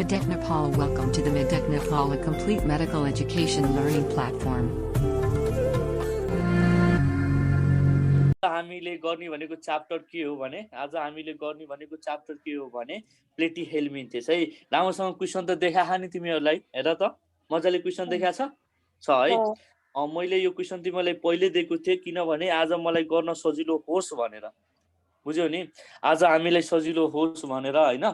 Medec Nepal. Welcome to the Medec Nepal, a complete medical education learning platform. हामीले गर्ने भनेको chapter के हो भने आज हामीले गर्ने भनेको च्याप्टर के हो भने प्लेटी हेलमिन्थेस है। राम्रोसँग क्वेशन त देखाहा नि तिमीहरूलाई, हेर त मजाले क्वेशन देखाछ है। मैले यो क्वेशन तिमीलाई पहिले दिएको थिएँ किनभने आज मलाई गर्न सजिलो होस् भनेर, बुझ्यौ नि, आज हामीलाई सजिलो होस् भनेर हैन।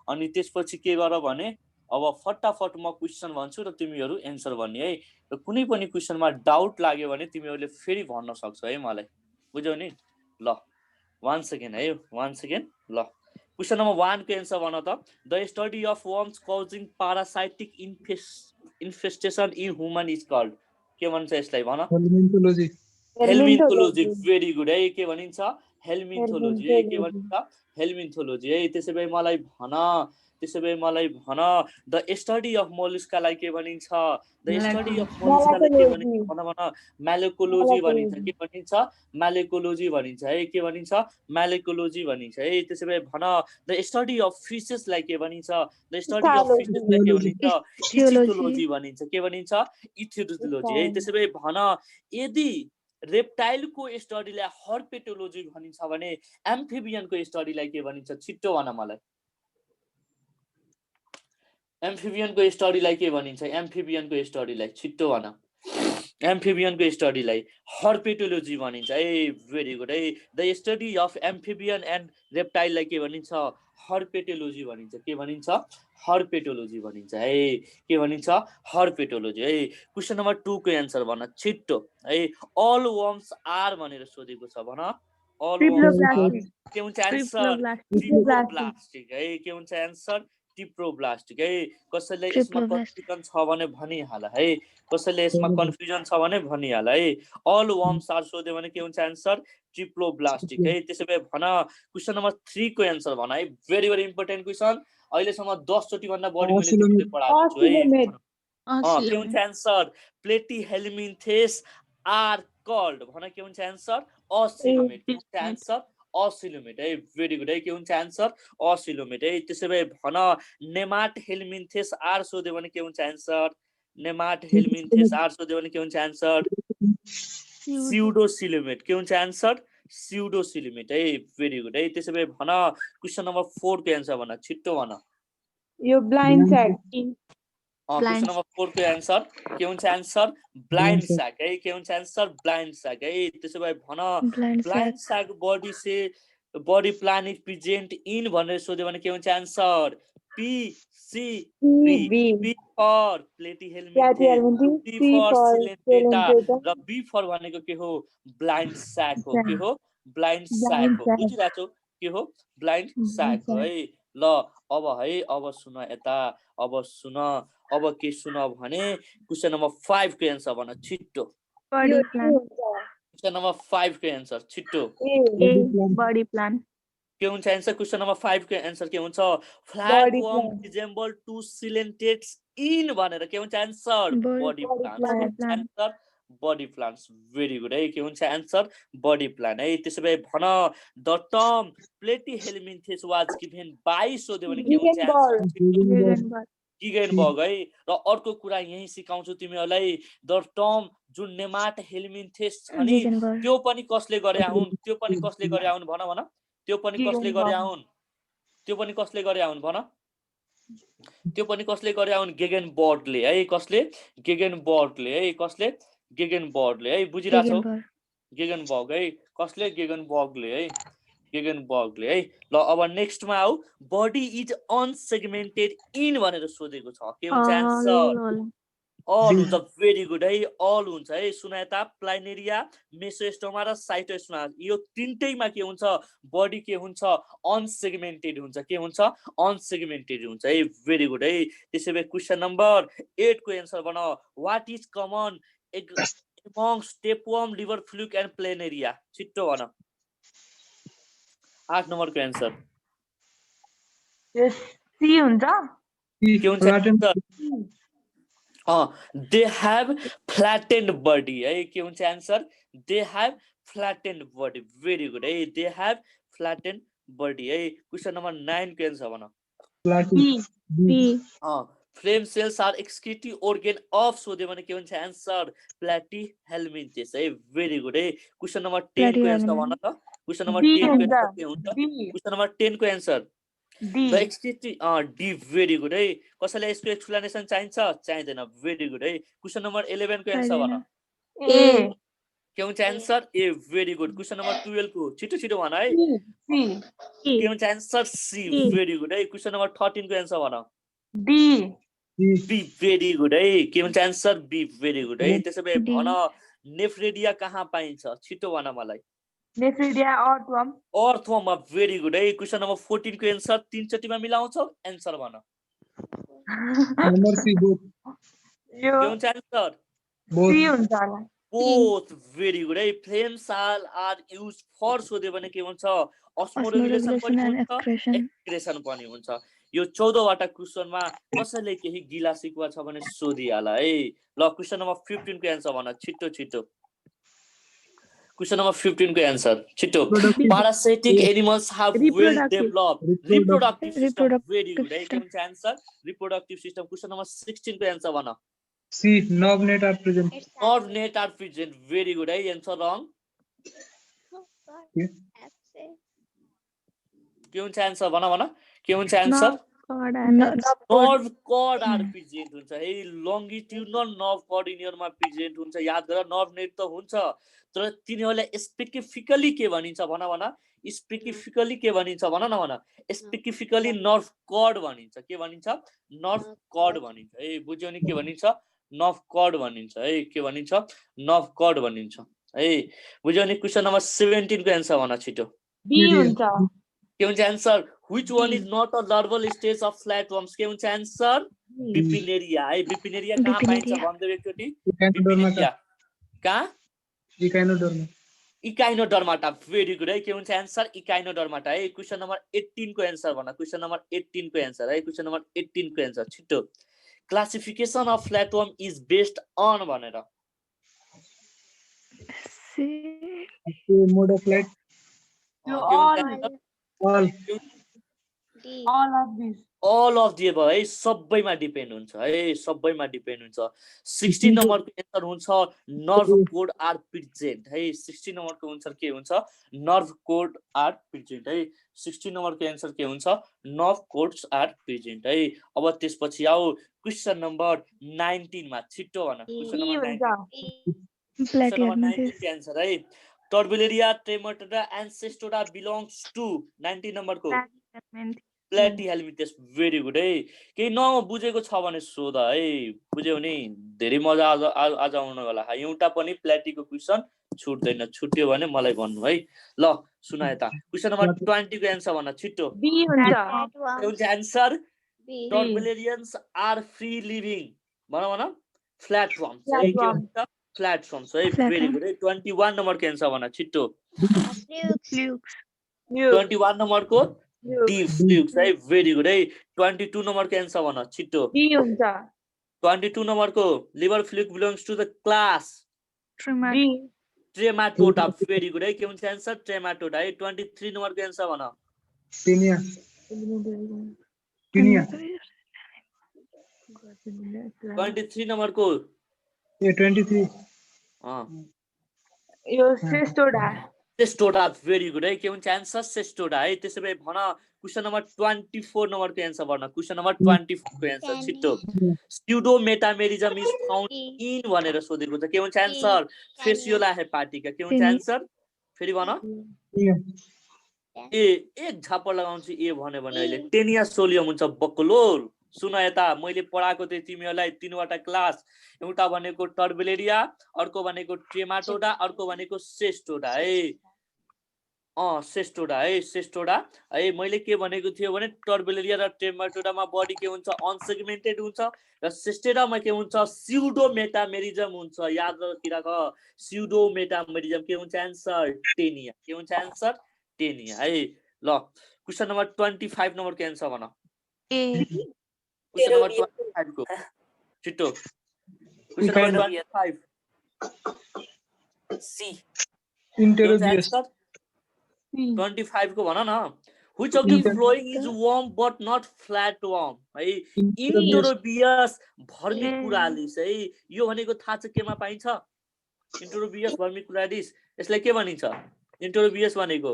अनि त्यसपछि के गर भने अब फटाफट म क्वेशन भन्छु र तिमीहरू एन्सर भन्ने है। र कुनै पनि क्वेशनमा डाउट लाग्यो भने तिमीहरूले फेरि भन्न सक्छौ है मलाई, बुझ्यौ नि। ल 1 सेकेन्ड है, 1 सेकेन्ड। ल क्वेशन नम्बर 1 को एन्सर भन त। The study of worms causing parasitic infestation in human is called. के भन्छ यसलाई भन? हेल्मिन्थोलोजी। हेल्मिन्थोलोजी। भेरी गुड है। के भनिन्छ? हेल्मिन्थोलोजी है। के भनिन्छ? हेल्मिन्थोलोजी है। त्यसै भए मलाई भन, द स्टडी अफ मोलस्कालाई के भनिन्छ? द स्टडी अफ मोलस्कालाई के भनिन्छ भन? म्यालेकोलोजी भनिन्छ। के भनिन्छ? म्यालेकोलोजी भनिन्छ है। के भनिन्छ? म्यालेकोलोजी भनिन्छ है। त्यसै भए भन, द स्टडी अफ फिसेसलाई के भनिन्छ? द स्टडी अफ फिसेसलाई के भनिन्छ? इथियोलोजी भनिन्छ। के भनिन्छ? इथियोलोजी है। त्यसै भए भन, यदि रेप्टाइलको स्टडीलाई हर्पेटोलोजी भनिन्छ भने एम्फिबियनको स्टडीलाई के भनिन्छ? छिट्टो भन मलाई। एम्फिबियनको स्टडीलाई के भनिन्छ? एम्फिबियनको स्टडीलाई छिट्टो भन। एम्फिबियनको स्टडीलाई हर्पेटोलोजी भनिन्छ है। भेरी गुड है। The study of amphibian and रेप्टाइललाई के भनिन्छ? हर्पेटोलोजी भनिन्छ। के भनिन्छ? हर्पेटोलोजी भनिन्छ है। के भनिन्छ? हर्पेटोलोजी है। क्वेशन नम्बर 2 को एन्सर भन छिट्टो है। अल वर्म्स आर भनेर सोधेको छ, भन। All worms are. के हुन्छ एन्सर? ट्रिप्लोब्लास्टिक है। के हुन्छ एन्सर? ट्रिप्लोब्लास्टिक है। कसैले यसमा कन्फ्युजन छ भने भनिहाल है। कसैले यसमा कन्फ्युजन छ भने भनिहाल है। अल वर्म्स आर सोध्यो भने के हुन्छ एन्सर? ट्रिप्लोब्लास्टिक है। त्यसै भए भन क्वेशन नम्बर 3 को एन्सर भन है। Very very important question. अहिलेसम्म 10 चोटि भन्दा बढी मैले तिमीलाई पढाएको छु है। के हुन्छ एन्सर? प्लेटी हेलमिन्थेस आर कल्ड। भन के हुन्छ एन्सर? असिलोमेट। के हुन्छ एन्सर? असिलोमेट है। भेरी गुड है। के हुन्छ एन्सर? असिलोमेट है। त्यसै भए भन, नेमाट हेलमिन्थेस आर सोध्यो भने के हुन्छ एन्सर? नेमाट हेलमिन्थेस आर सोध्यो भने के हुन्छ एन्सर? स्युडोसिलोमेट। के हुन्छ एन्सर? स्युडोसिलोमेट है। भेरी गुड है। त्यसै भए भन क्वेशन नम्बर 4 को एन्सर भन छिट्टो भन। यो ब्लाइन्ड स्याक। क्वेशन नम्बर 4 को एन्सर के हुन्छ एन्सर? ब्लाइन्ड स्याक है। के हुन्छ एन्सर? ब्लाइन्ड स्याक है। त्यसै भए भन, blind sac body plan is present in भनेर सोध्यो भने के हुन्छ answer? P C B for platyhelminthes, C for सिलेन्टेटा र बी फर भनेको के हो? ब्लाइन्ड स्याक हो। के हो? ब्लाइन्ड स्याक हो। बुझिरहेछौ? के हो? ब्लाइन्ड स्याक हो है। ल अब है, अब सुन यता, अब सुन, अब के सुन भने क्वेशन नम्बर 5 को एन्सर भन छिट्टो। क्वेशन नम्बर 5 को एन्सर छिट्टो। Body plan. के हुन्छ एन्सर? क्वेशन नम्बर 5 को एन्सर के हुन्छ? Flat worm resemble to coelenterates in भनेर के हुन्छ answer? Body plants. Answer body plants. Very good है। के हुन्छ एन्सर? बडी प्लान है। त्यसै भए भन, द टर्म प्लेटी हेलमिन्थेस वाज गिभेन बाइ सोध्यो भने के हुन्छ एन्सर? गिगेनबर्ग है। र अर्को कुरा यही सिकाउँछु तिमीहरूलाई, द टर्म जुन नेमाट हेलमिन्थेस छ नि त्यो पनि कसले गरे हुन्? त्यो पनि कसले गरे हुन् भन भन। त्यो पनि कसले गरे हुन्? त्यो पनि कसले गरे हुन् भन? त्यो पनि कसले गरे हुन्? गेगेनबर्गले है। कसले? गेगेनबर्गले है। कसले? गेगेनबर्गले है। बुझिरहेछौ? गेगेनबर्ग है। कसले? गेगेनबर्गले है। गेगेनबर्गले है। ल अब नेक्स्टमा आऊ। बडी इज अनसेगमेन्टेड इन भनेर सोधेको छ। के हुन्छ एन्सर? अल हुन्छ। भेरी गुड है। अल हुन्छ है। सुन यता, प्लाइनेरिया, मेसोस्टोमा र साइटोस्टोमा यो तीनटैमा के हुन्छ? बडी के हुन्छ? अनसेगमेन्टेड हुन्छ। के हुन्छ? अनसेगमेन्टेड हुन्छ है। भेरी गुड है। त्यसै भए क्वेशन नम्बर 8 को एन्सर भन। What is common amongst tapeworm, liver fluke and planaria? छिट्टो भन। 8 नम्बरको एन्सर सी हुन्छ। के हुन्छ answer? They have flattened body है। के हुन्छ answer? They have flattened body. Very good है। दे हैव फ्ल्याटेन्ड बडी है। क्वेशन नम्बर 9 को एन्सर भन। B. B. Flame cells are excretive organ of सोध्यो भने के हुन्छ एन्सर प्ल्याटिहेल्मिन्थेस है भेरी गुड है क्वेशन नम्बर 10 को एन्सर भन त क्वेशन नम्बर 10 को एन्सर के हुन्छ क्वेशन नम्बर 10 को answer the excretive D very good है कसैलाई यसको एक्सप्लेनेसन चाहिन्छ चाहिदैन भेरी गुड है क्वेशन नम्बर 11 को एन्सर भन A. के हुन्छ answer A very good question number 12 को छिटो छिटो भन है के हुन्छ एन्सर सी भेरी गुड है क्वेशन नम्बर 13 को एन्सर भन D. बी भेरी गुड है के हुन्छ एन्सर बी भेरी गुड है त्यसो भए भन नेफ्रेडिया कहाँ पाइन्छ छिटो भन मलाई Nephridia earthworm. अर्थवर्ममा भेरी गुड है क्वेशन नम्बर 14 को एन्सर तीन चोटिमा मिलाउँछौ एन्सर भन नम्बर सी बोथ के हुन्छ एन्सर C हुन्छ होला बोथ भेरी गुड है फ्लेम्स आर युज फर सोध्यो भने के हुन्छ अस्मोरेगुलेसन पनि हुन्छ एक्सक्रेसन पनि हुन्छ यो 14 वटा क्वेशनमा कसैले केही गिला सिक्वा छ भने सोधिहाला है ल क्वेशन नम्बर 15 को एन्सर भन छिटो छिटो क्वेशन नम्बर 15 को एन्सर छिटो parasitic animals have well developed reproductive system very good है के हुन्छ answer reproductive system question number 16 को एन्सर भन C nerve net are present nerve net are present very good है एन्सर रङ के हुन्छ एन्सर भन भन के हुन्छ answer nerve cord are present हुन्छ है longitudinal nerve cord यिनीहरुमा present हुन्छ याद गर nerve net त हुन्छ तर तिनीहरुलाई स्पेसिफिकली के भनिन्छ भन भन स्पेसिफिकली के भनिन्छ भन न भन स्पेसिफिकली nerve cord भनिन्छ के भनिन्छ nerve cord भनिन्छ है बुझ्यौ नि के भनिन्छ nerve cord भनिन्छ है के भनिन्छ nerve cord भनिन्छ है बुझ्यौ नि क्वेशन नम्बर 17 को एन्सर भन छिटो B हुन्छ के हुन्छ answer which one is not a larval stage of flatworms के हुन्छ एन्सर बिपिनेरिया है बिपिनेरिया कहाँ पाइन्छ भन्दै एकचोटी बिपिनेरिया कहाँ इकाइनोडर्मा इकाइनोडर्माटा भेरी गुड है के हुन्छ एन्सर इकाइनोडर्माटा है क्वेशन नम्बर 18 को एन्सर भन क्वेशन नम्बर 18 को एन्सर है क्वेशन नम्बर 18 को एन्सर छिटो classification of flatworm is based on भनेर mode of light all of these all of the above है सबैमा डिपेन्ड हुन्छ है सबैमा डिपेन्ड हुन्छ 16 नम्बरको एन्सर हुन्छ नर्भ कोड आर प्रेजेन्ट है 16 नम्बरको एन्सर के हुन्छ नर्भ कोड आर प्रेजेन्ट है 16 नम्बरको एन्सर के हुन्छ नर्भ कोड्स आर प्रेजेन्ट है अब त्यसपछि आऊ क्वेशन नम्बर 19 मा छिटो भन क्वेशन नम्बर 19 के एन्सर है टर्बुलेरिया ट्रेमेटोडा एन्सेस्टोडा बिलोंग्स टु 19 नम्बरको प्ल्याटिहेल्मिन्थेस भेरी गुड है केही नबुझेको छ भने सोध है बुझ्यौ नि धेरै मजा आज आउनु होला एउटा पनि प्ल्याटीको क्वेशन छुट्दैन छुट्यो भने मलाई भन्नु है ल सुना यता क्वेशन नम्बर 20 को एन्सर भन छिटो B हुन्छ एन्सर टर्बुलेरियन्स आर फ्री लिभिङ भन भन फ्ल्याटवर्म्स है के हुन्छ फ्ल्याटवर्म्स है भेरी गुड है 21 नम्बरको एन्सर भन छिटो 21 नम्बरको डी फ्लुक्स है भेरी गुड है 22 नम्बरको एन्सर भन छिटो D हुन्छ 22 नम्बरको liver fluke belongs to the class Trematoda very good है के हुन्छ एन्सर ट्रेमाटोडा है 23 नम्बरको एन्सर भन टेनिया टेनिया 23 नम्बरको ए 23 यो सेस्टोडा सेस्टोडा भेरी गुड है के हुन्छ एन्सर सेस्टोडा है त्यसो भए भन क्वेशन नम्बर 24 नम्बरको एन्सर भन क्वेशन नम्बर 24 को एन्सर छिटो स्युडो मेटामेरिजम इज फाउन्ड इन भनेर सोधेको छ के हुन्छ एन्सर फेसियोला हेपाटिका के हुन्छ एन्सर फेरि भन ए एक झापर लगाउँछु ए भन्यो भने अहिले टेनिया सोलियम हुन्छ बक्लोल सुन यता मैले पढाएको थिएँ तिमीहरूलाई तीनवटा क्लास एउटा भनेको टर्बुलेरिया अर्को भनेको ट्रेमाटोडा अर्को भनेको सेस्टोडा है सेस्टोडा है सेस्टोडा है मैले के भनेको थियो भने टर्बुलेरिया र ट्रेमाटोडामा बडी के हुन्छ अनसेगमेन्टेड हुन्छ र सेस्टोडामा के हुन्छ स्युडो मेटामेरिजम हुन्छ याद राख स्युडो मेटामेरिजम के हुन्छ एन्सर टेनिया के हुन्छ एन्सर टेनिया है ल क्वेशन नम्बर 25 नम्बरको एन्सर भन क्वेशन नम्बर 25 को छिटो क्वेशन नम्बर 25 सी इंटेरोजियस 25 को भन न Which of the flowing is warm but not flatworm? है इन्टरोबियस भर्मिकुलारिस है यो भनेको थाहा छ केमा पाइन्छ इन्टरोबियस भर्मिकुलारिस यसलाई के भनिन्छ इन्टरोबियस भनेको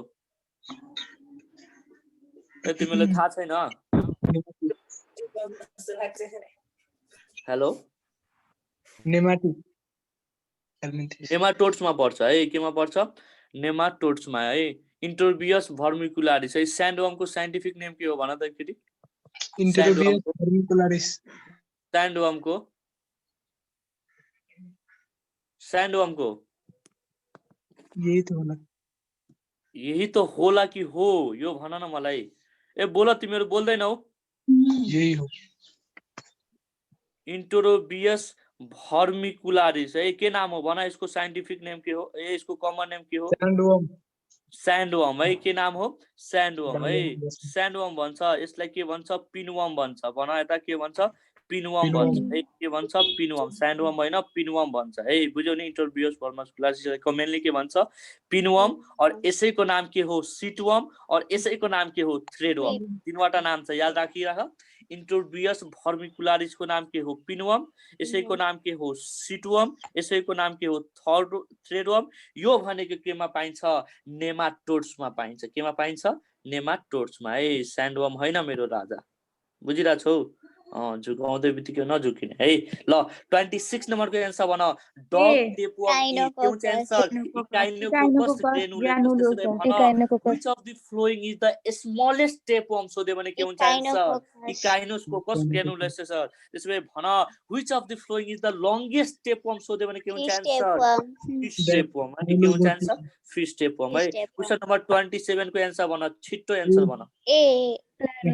तिमीलाई थाहा छैन हेलो नेमाटोड्समा पर्छ है केमा पर्छ नेमाटोड्समा है इन्टरोबियस भर्मिकुलारिस है स्यान्डवर्मको साइन्टिफिक नेम के हो भन त एकचोटी इंटरोबियस भर्मिकुलारिस स्यान्डवर्मको यही यही तो होला त होला कि हो यो भन न मलाई ए बोल तिमीहरु बोल्दैनौ यही हो इन्टरोबियस भर्मिकुलारिस है के नाम हो भन यसको साइन्टिफिक नेम के हो ए यसको कमन नेम के हो स्यान्डवर्म है के नाम हो स्यान्डवर्म है स्यान्डवर्म भन्छ यसलाई के भन्छ पिनवर्म भन्छ भन यता के भन्छ पिनवर्म भन्छ है के भन्छ पिनवर्म स्यान्डवर्म हैन पिनवर्म भन्छ है बुझ्यौ नि इन्टरोबियस भर्मिकुलारिस कमेन्टली के भन्छ पिनवर्म और यसैको नाम के हो सिटवर्म और यसैको नाम के हो थ्रेडवर्म तीनवटा नाम छ याद राखिराख इन्टरोबियस भर्मिकुलारिस को नाम के हो पिनवर्म यसैको नाम के हो सिटवर्म यसैको नाम के हो थ्रेडवर्म यो भनेको केमा पाइन्छ नेमाटोड्समा पाइन्छ केमा पाइन्छ नेमाटोड्समा है स्यान्डवर्म हैन मेरो राजा बुझिरा छौ झुकाउँदै बित्तिकै नझुकिने है ल 26 नम्बरको आन्सर भन डग टेपवर्म केउच answer Echinococcus granulosa which of the flowing is the smallest tapeworm सोध्यो भने केउच आन्सर इकाइनोकोकस ग्रानुलोसा त्यसैले भन which of the flowing is the longest tapeworm सोध्यो भने केउच आन्सर fish tapeworm अनि केउच आन्सर fish tapeworm है क्वेशन नम्बर 27 को आन्सर भन छिट्टो आन्सर भन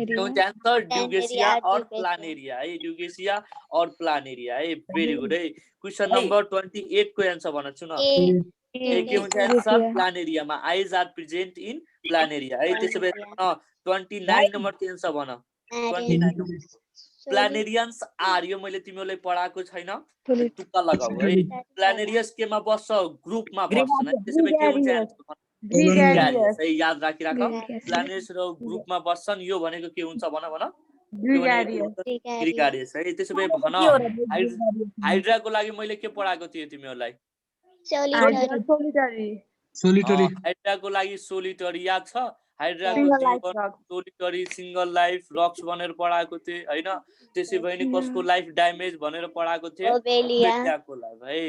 केउच आन्सर ड्युगेसिया और प्लानेरिया है ड्युगेसिया और प्लानेरिया है भेरी गुड है क्वेशन नम्बर 28 को आन्सर भन छु न केउच आन्सर प्लानेरिया मा आइज आर प्रेजेन्ट इन प्लानेरिया है त्यसैले 29 नम्बर को आन्सर भन 29 प्लानेरियन्स आर यो मैले तिमीलाई पढाएको छैन तुक्का लगाऊ है प्लानेरियस केमा बस्छ ग्रुपमा बस्छन् त्यसैले के हुन्छ ग्रिगारियस है याद राखिराख प्लानेरियस र ग्रुपमा बस्छन् यो भनेको के हुन्छ भन भन ग्रिगारियस है त्यसैले भन हाइड्राको लागि मैले के पढाएको थिए तिमीहरूलाई सोलिटरी हाइड्राको लागि सोलिटरी याद छ हाइड्राको जीवन सोलिटरी सिंगल लाइफ रक्स भनेर पढाएको थिए हैन त्यसै भएनी कसको लाइफ ड्यामेज भनेर पढाएको थिए ओबेलियाको लाइफ है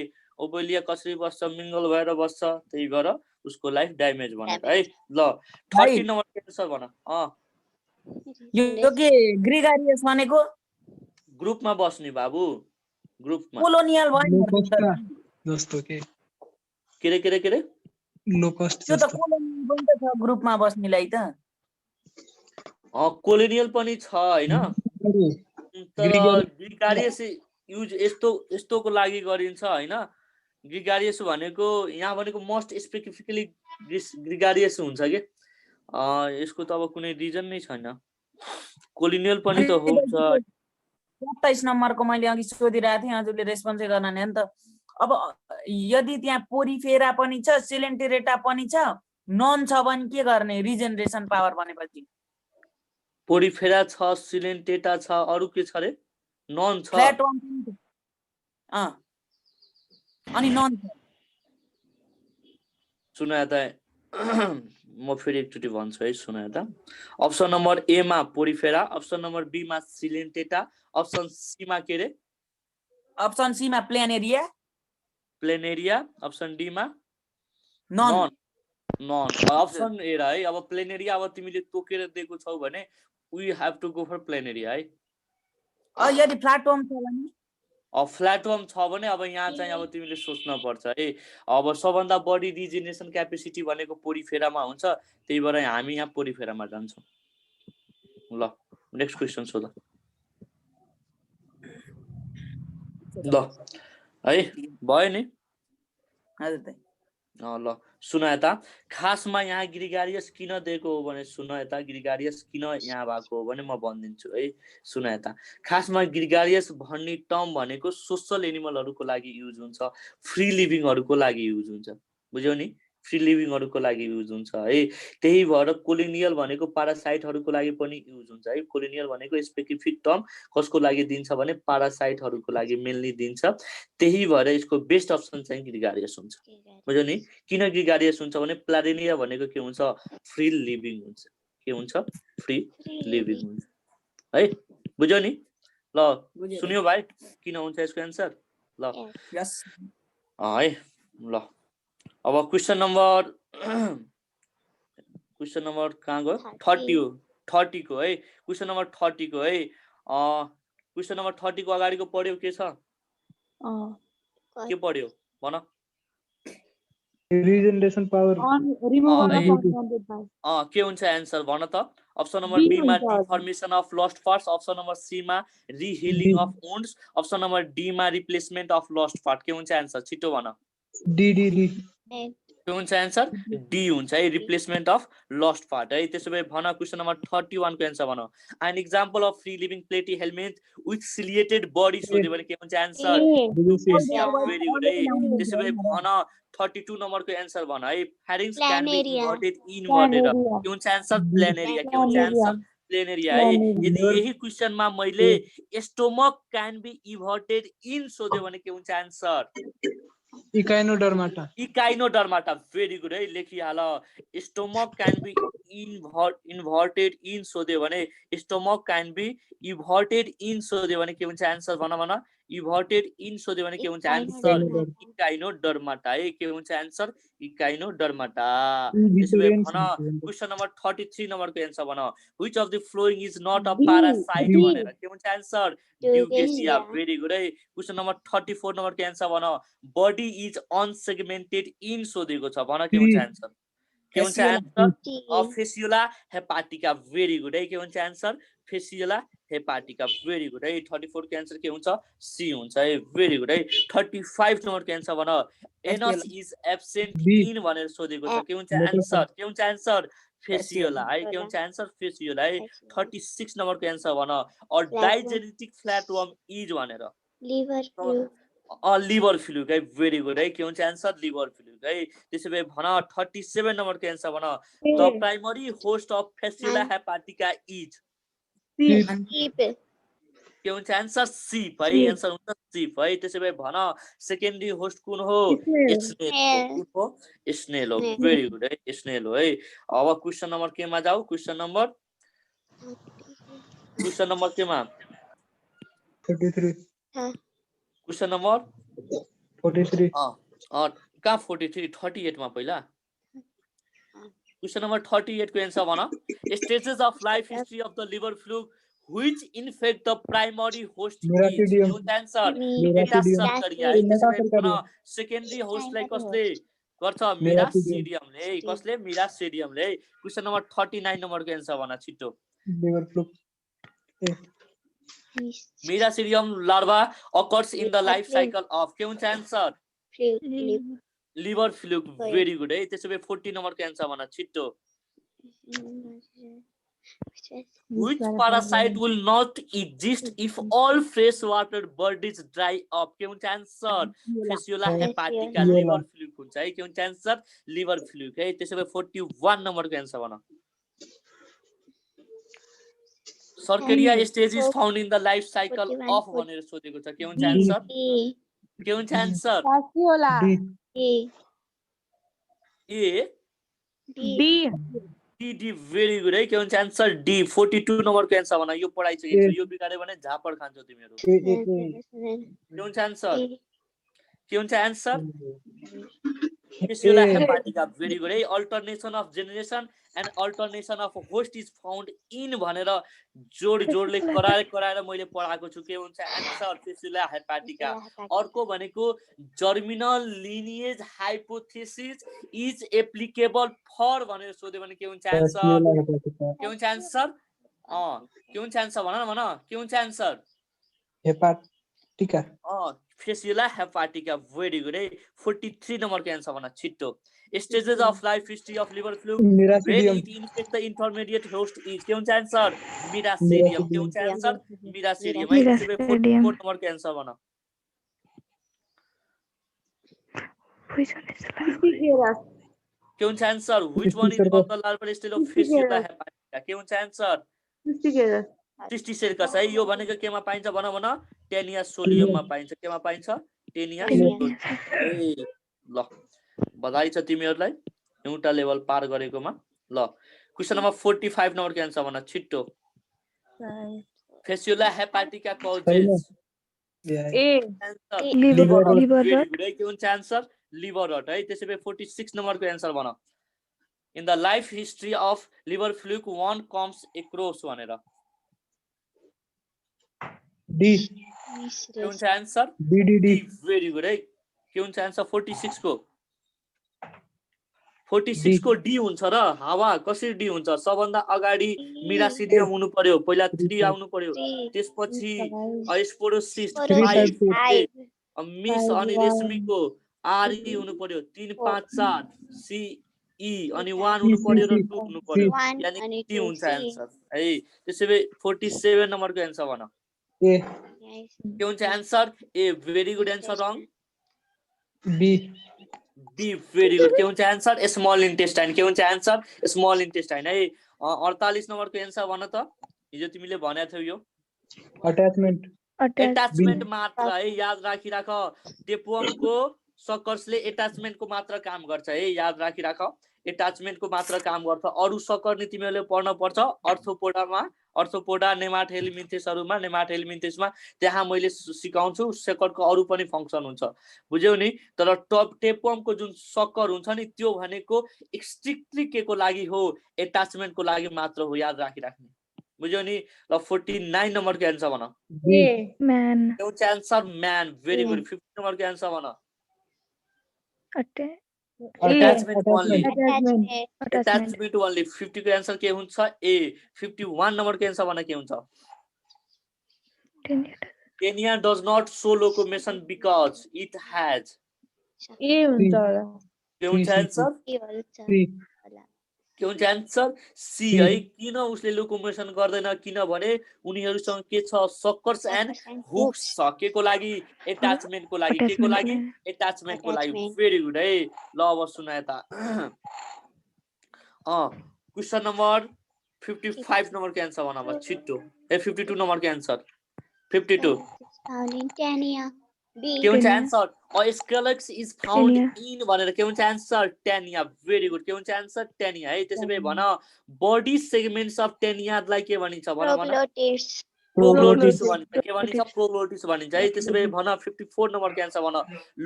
ओबेलिया कसरी बस्छ मिंगल भएर बस्छ त्यही भएर उसको लाइफ ड्यामेज भनेर है ल 30 नम्बर आन्सर भन यो के ग्रिगारियस भनेको ग्रुपमा बस्ने बाबु ग्रुपमा कोलोनियल जस्तो के रे लोकस्ट त्यो त कोलोनियल पनि छ ग्रुपमा बस्नेलाई त कोलोनियल पनि छ हैन तर ग्रिगारियस युज यस्तोको लागि गरिन्छ हैन ग्रिगारियस भनेको यहाँ भनेको मोस्ट स्पेसिफिकली ग्रिगारियस हुन्छ के यसको त अब कुनै रिजन नै छैन कोलोनियल पनि त हुन्छ 27 नम्बरको मैले अघि सोधिरहेको थिएँ हजुरले रेस्पोन्सै गर्न नि त अब यदि त्यहाँ पोरिफेरा पनि छ सिलेन्टेरेटा पनि छ नन छ भने के गर्ने रिजेनरेसन पावर भनेपछि पोरिफेरा छ सिलेन्टेटा छ अरु के छ रे नन छ फ्ल्याटवर्म अनि नन छ सुन त म फेरि एकचोटि भन्छु है सुन त अप्सन नम्बर ए मा पोरिफेरा अप्सन नम्बर बी मा सिलेन्टेटा अप्सन सी मा के रे अप्सन सी मा प्लेनेरिया अप्सन डी मा नन अप्सन ए र है अब प्लेनेरिया अब तिमीले तोकेर दिएको छौ भने we have to go for planaria है यदि फ्ल्याटवर्म छ भने फ्ल्याटवर्म छ भने अब यहाँ चाहिँ अब तिमीले सोच्न पर्छ है अब सबभन्दा बढी रिजेनेरेसन क्यापेसिटी भनेको पोरिफेरामा हुन्छ त्यही भएर हामी यहाँ पोरिफेरामा जान्छौँ ल नेक्स्ट क्वेशन सोध ल है भयो नि हजुर त ल सुन यता खासमा यहाँ ग्रिगारियस किन दिएको हो भने सुन यता ग्रिगारियस किन यहाँ भएको हो भने म भनिदिन्छु है सुन यता खासमा ग्रिगारियस भन्ने टर्म भनेको सोशल एनिमलहरूको लागि युज हुन्छ फ्री लिभिङहरूको लागि युज हुन्छ बुझ्यौ नि फ्री लिभिङहरुको लागि युज हुन्छ है। त्यही भएर कोलोनियल भनेको पारासाइटहरुको लागि पनि युज हुन्छ है। कोलोनियल भनेको स्पेसिफिक टर्म कसको लागि दिन्छ भने पारासाइटहरुको लागि मेनली दिन्छ। त्यही भएर यसको बेस्ट अप्सन चाहिँ ग्रिगारियस हुन्छ। बुझ्यो नि? किन ग्रिगारियस हुन्छ भने प्लारेनिया भनेको के हुन्छ? फ्री लिभिङ हुन्छ। के हुन्छ? फ्री लिभिङ हुन्छ है। बुझ्यो नि? ल सुन्यो भाइ किन हुन्छ यसको आन्सर? ल यस है ल अब क्वेशन नम्बर कहाँ गयो? 30 हो। 30 को है। क्वेशन नम्बर 30 को है। क्वेशन नम्बर 30 को अगाडिको पढ्यो के छ? के पढ्यो? भन। रिजेनरेसन पावर के हुन्छ आन्सर भन त? अप्सन नम्बर बी मा deformation of lost parts, option number C मा rehealing of wounds, option number D मा रिप्लेसमेन्ट अफ लस्ट पार्ट। के हुन्छ आन्सर? छिटो भन। डी के हुन्छ आन्सर? डी हुन्छ है, रिप्लेसमेन्ट अफ लस्ट पार्ट है। त्यसो भए भन क्वेशन नम्बर 31 को आन्सर भन। An example of free living platyhelminth with ciliated body सोध्यो भने के हुन्छ आन्सर? भेरी गुड है। त्यसो भए भन 32 नम्बरको आन्सर भन है। फेरिङ्स क्यान बी इन्भर्टेड इन भनेर के हुन्छ आन्सर? प्लेनेरिया। के हुन्छ आन्सर? प्लेनेरिया है। यदि यही क्वेशनमा मैले stomach can be inverted in सोध्यो भने के हुन्छ आन्सर? इकाइनोडर्माटा। भेरी गुड है, लेखिहाल। Stomach can be inverted in सोध्यो भने stomach can be inverted in सोध्यो भने के हुन्छ आन्सर? भन भन। इन्भर्टेड इन सोध्यो भने के हुन्छ आन्सर? इकाइनोडर्माटा है। के हुन्छ आन्सर? इकाइनोडर्माटा। त्यसो भए भन क्वेशन नम्बर 33 नम्बरको आन्सर भन। Which of the following is not a parasite भनेर के हुन्छ आन्सर? ड्युकेसिया। भेरी गुड है। क्वेशन नम्बर 34 नम्बरको आन्सर भन। बडी इज अनसेगमेन्टेड इन सोधेको छ। भन के हुन्छ आन्सर? के हुन्छ answer? Fasciola hepatica. Very good है। के हुन्छ answer? Fasciola hepatica. Very good है। 34 को आन्सर के हुन्छ? सी हुन्छ है। भेरी गुड है। 35 नम्बर को आन्सर भन। एनस इज एब्सेन्ट इन भनेर सोधेको छ। के हुन्छ आन्सर? के हुन्छ आन्सर? फेसियोला है। के हुन्छ आन्सर? फेसियोला है। 36 नम्बर को आन्सर भन। अ डाइजेनेटिक फ्ल्याटवर्म इज भनेर लिभर फ्लुक है। भेरी गुड है। के हुन्छ आन्सर? लिभर फ्लुक है। त्यसो भए भन 37 नम्बर को आन्सर भन। The primary host of Fasciola hepatica is के हुन्छ आन्सर? सिप है। आन्सर हुन्छ सिप है। त्यसो भए भन सेकेन्डरी होस्ट कुन हो? स्नेल हो। स्नेल हो। भेरी गुड है। स्नेल हो है। अब क्वेशन नम्बर केमा जाऊ? क्वेशन नम्बर केमा? 33 क्वेशन नम्बर 43 कहाँ 43? 38 मा पहिला। क्वेशन नम्बर 38 को आन्सर भन। Stages of life history of the liver fluke which infect the primary host is। के हुन्छ आन्सर? मेटासर्करिया है। त्यसैले भन सेकेन्डरी होस्टलाई कसले गर्छ? मिरासिडियमले। कसले? मिरासिडियमले। क्वेशन नम्बर 39 नम्बरको आन्सर भन छिटो। Liver fluke miracidium larva occurs in the life cycle of के हुन्छ answer? Liver fluke. Very good है। त्यसो भए 40 नम्बरको आन्सर भन छिटो। Which parasite will not exist if all freshwater bodies dry up? के हुन्छ आन्सर? फेसियोला हेपाटिका। लिभर फ्लुक हुन्छ है। के हुन्छ आन्सर? लिभर फ्लुक है। त्यसो भए 41 नम्बरको आन्सर भन। Cercaria stage is found in the life cycle of भनेर सोधेको छ। के हुन्छ आन्सर? के हुन्छ आन्सर? डी। भेरी गुड है। के हुन्छ आन्सर? डी। 42 नम्बरको आन्सर भन। यो पढाइसकेको छु। यो बिगाड्यो भने झापड खान्छौ तिमीहरू। के हुन्छ आन्सर? के हुन्छ answer? Fasciola hepatica. Very good है। Alternation of generation and alternation of host is found in भनेर जोडले कराएर मैले पढाएको छु। के हुन्छ आन्सर? Fasciola hepatica. अर्को भनेको germinal lineage hypothesis is applicable for भनेर सोध्यो भने के हुन्छ आन्सर? के हुन्छ आन्सर? के हुन्छ आन्सर भन। के हुन्छ answer? Hepatica. Fasciola hepatica. Very good है। 43 नम्बरको आन्सर भन छिटो। Stages of life history of liver fluke when it infects the intermediate host is के हुन्छ आन्सर? मिरासिडियम। के हुन्छ आन्सर? मिरासिडियम है। त्यसो भए 44 नम्बरको आन्सर भन। के हुन्छ answer which one is of the larval stage of Fasciola hepatica के हुन्छ एन्सर सिस्टिसेरकस है यो भनेको केमा पाइन्छ भन भन टेनिया सोलियममा पाइन्छ केमा पाइन्छ टेनिया सोलियम ल बधाई छ तिमीहरूलाई एउटा लेभल पार गरेकोमा ल क्वेशन नम्बर 45 नम्बरको एन्सर भन छिट्टो फेसियोला हेपाटिका कजेस लिभर के हुन्छ एन्सर लिभर रट है त्यसैले 46 नम्बरको एन्सर भन in the life history of liver fluke one comes across भनेर डी के हुन्छ एन्सर डी भेरी गुड है के हुन्छ एन्सर 46 को 46 को डी हुन्छ र हावा कसरी डी हुन्छ सबभन्दा अगाडि मिरासिडियम हुनु पर्यो पहिला 3 आउनु पर्यो त्यसपछि स्पोरोसिस्ट 5 मिस अनि रेशमीको आरई हुनु पर्यो 3 5 4 सी ई अनि 1 हुनु पर्यो र 2 हुनु पर्यो यानी डी हुन्छ एन्सर है त्यसैले 47 नम्बरको एन्सर भन ए के हुन्छ answer A very good answer wrong B D very good के हुन्छ एन्सर स्मल इन्टेस्टाइन के हुन्छ एन्सर स्मल इन्टेस्टाइन है 48 नम्बरको एन्सर भन त हिजो तिमीले भनेको थियौ यो एट्याचमेन्ट मात्र है याद राखिराख टेपवर्मको सकर्सले एट्याचमेन्टको मात्र काम गर्छ है याद राखिराख एट्याचमेन्टको मात्र काम गर्छ अरु सकर नि तिमीहरूले पढ्न पर्छ अर्थोपोडा नेमाथेलिमिन्थेसहरुमा नेमाथेलिमिन्थेसमा त्यहाँ मैले सिकाउँछु सकरको अरु पनि फंक्सन हुन्छ बुझ्यौ नि तर टेपवर्मको जुन सकर हुन्छ नि त्यो भनेको स्ट्रिक्टली केको लागि हो एट्याचमेन्टको लागि मात्र हो याद राखिराख्ने बुझ्यौ नि ल 49 नम्बरको एन्सर भन म्यान एउटा एन्सर म्यान भेरी गुड 50 नम्बरको एन्सर भन attachment only 50 को एन्सर के हुन्छ ए 51 नम्बर को एन्सर भन के हुन्छ Kenya does not show locomotion because it has ए हुन्छ होला के हुन्छ एन्सर के हुन्छ एन्सर सी है किन उसले लोकोमोसन गर्दैन किनभने उनीहरुसँग के छ सकर्स एन्ड हुक्स छ केको लागि एट्याचमेन्टको लागि केको लागि एट्याचमेन्टको लागि भेरी गुड है ल अब सुनाए त क्वेशन नम्बर 55 नम्बर को एन्सर भन अब छिट्टो 52 नम्बर को एन्सर 52 के हुन्छ answer a scolex is found in भनेर के हुन्छ एन्सर टेनिया भेरी गुड के हुन्छ एन्सर टेनिया है त्यसैले भन बडी सेगमेन्ट्स अफ टेनिया लाई के भनिन्छ भन भन प्रोग्लोटिस भनिन्छ के भनिन्छ प्रोग्लोटिस भनिन्छ है त्यसैले भन 54 नम्बर को एन्सर भन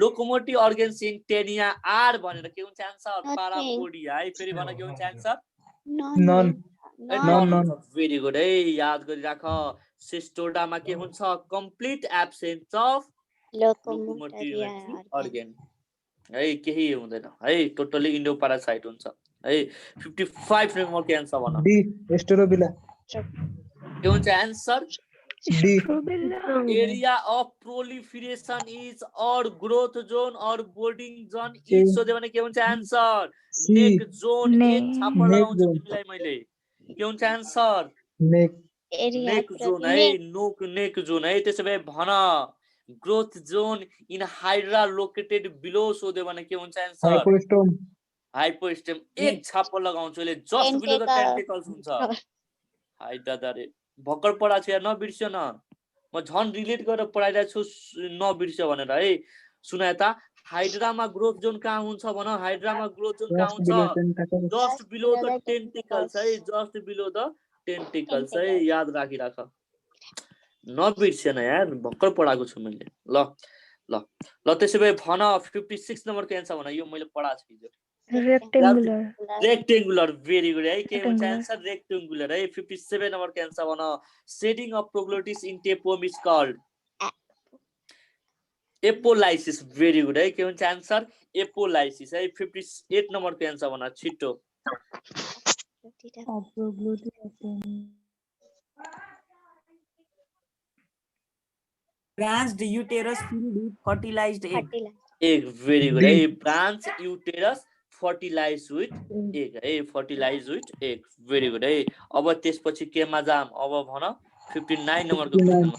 लोकोमोटिभ अर्गन्स इन टेनिया आर भनेर के हुन्छ एन्सर पारापोडिया है फेरि भन के हुन्छ एन्सर नन भेरी गुड है याद गरिराख सिस्टोडामा के हुन्छ कम्प्लिट एब्सेन्स अफ लोकोमोटिभ अर्गन है केही हुँदैन है टोटली इन्डो प्यारासाइट हुन्छ है 55 नम्बर को एन्सर भन डी एस्टेरोबिला के हुन्छ answer D area of proliferation is or growth zone or budding zone is सोधे भने के हुन्छ एन्सर नेक जोन एक छाप लगाउँछु तिमीलाई मैले के हुन्छ एन्सर नेक जोन है नेक जोन है त्यसैले भन growth John in hydra located below सोध्यो भने के हुन्छ एन्सर हाइपोस्टोम एक छाप लगाउँछु ले जस्ट बिलो द टेन्टिकल्स हुन्छ हाइ दादा रे भक्कर पढा छ यार नबिर्स्यो न म झन रिलेट गरेर पढाइरहेको छु नबिर्स्यो भनेर है सुनाए त हाइड्रामा ग्रोथ जोन कहाँ हुन्छ भन हाइड्रामा ग्रोथ जोन कहाँ हुन्छ जस्ट बिलो द टेन्टिकल्स है जस्ट बिलो द टेन्टिकल्स है याद राखिराख नबिर्सेन यार भक्कर पढाएको छु मैले ल ल ल त्यसैले भन 56 नम्बर को एन्सर भन यो मैले पढाएको छु हिजो रेक्टेंगुलर भेरी गुड है के हुन्छ एन्सर रेक्टेंगुलर है 57 नम्बर को एन्सर भन shedding of proglottis in tapeworm is called apolysis very good है के हुन्छ एन्सर एपोलाइसिस है 58 नम्बर को एन्सर भन छिटो branched uterus filled with fertilized egg very good है branched uterus fertilized with egg है fertilized with egg very good है अब त्यसपछि केमा जाम अब भन 59 नम्बर को क्वेशन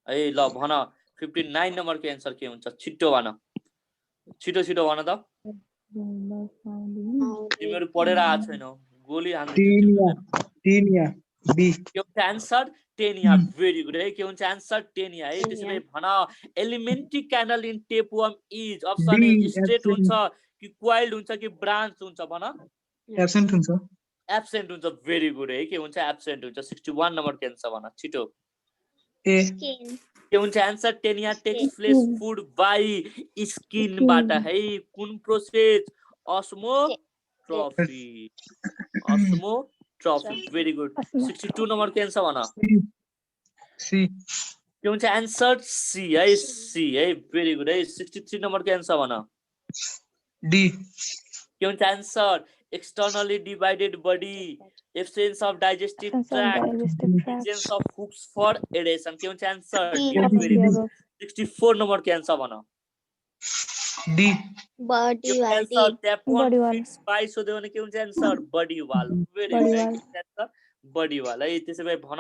है ल भन 59 नम्बर को एन्सर के हुन्छ छिटो भन छिटो छिटो भन त तिमीहरू पढेर आएको छैनौ गोली हान्दै टीनिया टीनिया बी के हुन्छ आन्सर टेनिया भेरी गुड है के हुन्छ आन्सर टेनिया है त्यसैले भन elementary canal in tapeworm is option A D, straight absent. हुन्छ कि कोइल्ड हुन्छ कि ब्रान्च हुन्छ भन एब्सेन्ट हुन्छ एब्सेन्ट हुन्छ भेरी गुड है के हुन्छ एब्सेन्ट हुन्छ 61 नम्बर के हुन्छ भन छिटो ए के हुन्छ answer Taenia takes place food by स्किनबाट है कुन process osmotrophy osmotrophy very good 62 number के आन्सर भन सी के हुन्छ आन्सर सी है भेरी गुड है 63 नम्बर के आन्सर भन डी के हुन्छ answer externally divided body, absence of digestive tract, presence of hooks for aeration. के हुन्छ आन्सर 64 नम्बर के आन्सर भन डी बॉडी वाल आन्सर ट्यापन फिक्स बाई सोध्यो भने के हुन्छ answer body wall very good answer body wall है त्यसैले भन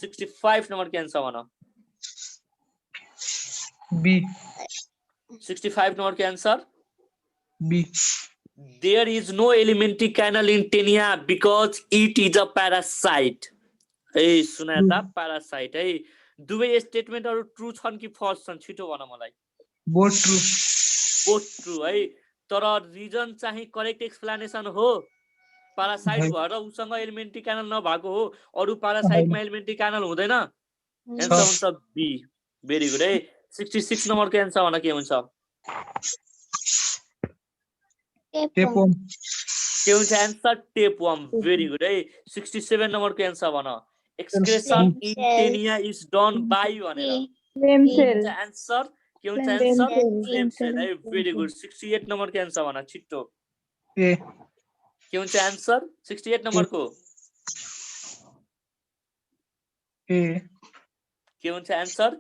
65 नम्बर के आन्सर भन बी 65 नम्बर के answer B There is no elementary canal in Tenia because it is a parasite. Hey, सुना त parasite है दुवै स्टेटमेन्टहरु ट्रू छन् कि फल्स छन् छिटो भन मलाई बोथ ट्रू है तर रिजन चाहिँ करेक्ट एक्सप्लेनेसन हो parasite भएर उसँग एलिमेन्ट्री क्यानल नभएको हो अरु parasiteमा एलिमेन्ट्री क्यानल हुँदैन आन्सर हुन्छ बी भेरी गुड है 66 नम्बर को आन्सर भन के हुन्छ टेपवर्म के हुन्छ आन्सर टेपवर्म भेरी गुड है 67 नम्बर को आन्सर भन excretion in Taenia is done by भनेर आन्सर के हुन्छ आन्सर फ्लेम सेल है भेरी गुड 68 नम्बर को आन्सर भन छिट्टो ए के हुन्छ आन्सर 68 नम्बर को ए के हुन्छ answer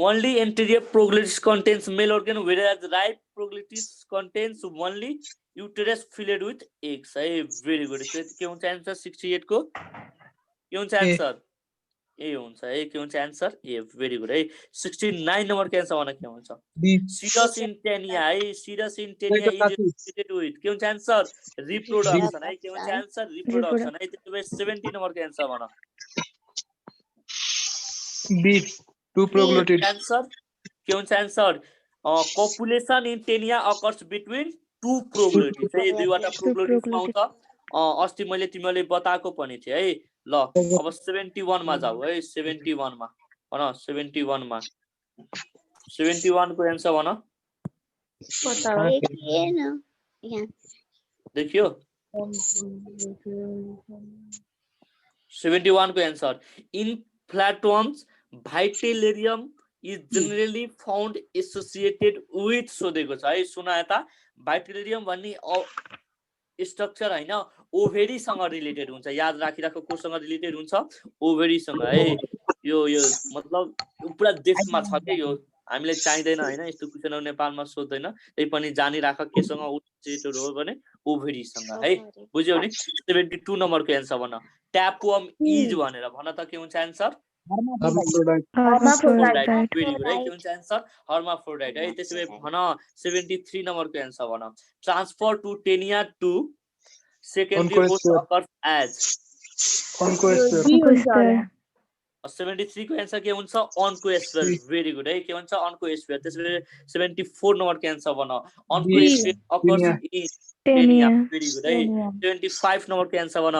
only anterior proglotis contains male organ whereas right proglotis contains only uterus filled with eggs है very good के हुन्छ आन्सर 68 को के हुन्छ आन्सर ए हुन्छ है के हुन्छ आन्सर ए भेरी गुड है 69 नम्बर के आन्सर भन के हुन्छ सीरस इन टेनिया है cirrus in Taenia is related with के हुन्छ आन्सर रिप्रोडक्सन है के हुन्छ आन्सर रिप्रोडक्सन है त्यसैले 70 नम्बर के आन्सर भन बी टू प्रोग्लोटिड आन्सर के हुन्छ answer copulation in Taenia occurs between two proglottids है दुईवटा प्रोग्लोटिड्स पाउँछ अस्ति मैले तिमीले बताएको पनि थिए है ल अब 71 मा जाऊ है 71 मा भन 71 मा 71 को आन्सर भन देखियो 71 को answer in flatworms Vitellarium is generally found associated with सोधेको छ है सुन यता Vitellarium भन्ने स्ट्रक्चर हैन ओभेरी सँग रिलेटेड हुन्छ याद राखिराख्नु कोसँग रिलेटेड हुन्छ ओभेरी सँग है यो मतलब पुरा देशमा छ के यो हामीले चाहिदैन हैन यस्तो क्वेशनहरु नेपालमा सोध्दैन त्यै पनि जानि राख केसँग एसोसिएटेड हो भने ओभेरी सँग है बुझ्यौ नि 72 नम्बर को आन्सर भन ट्यापवर्म इज भनेर भन त के हुन्छ आन्सर hermaphrodite very good है के हुन्छ आन्सर hermaphrodite है त्यसैले भन 73 नम्बर को आन्सर भन transfer to Taenia to secondary host occurs as oncosphere 73 को आन्सर के हुन्छ अनक्वेस्टर भेरी गुड है के हुन्छ अनक्वेस्टर त्यसैले 74 नम्बर को आन्सर भन oncosphere occurs in Taenia very good है 25 नम्बर को आन्सर भन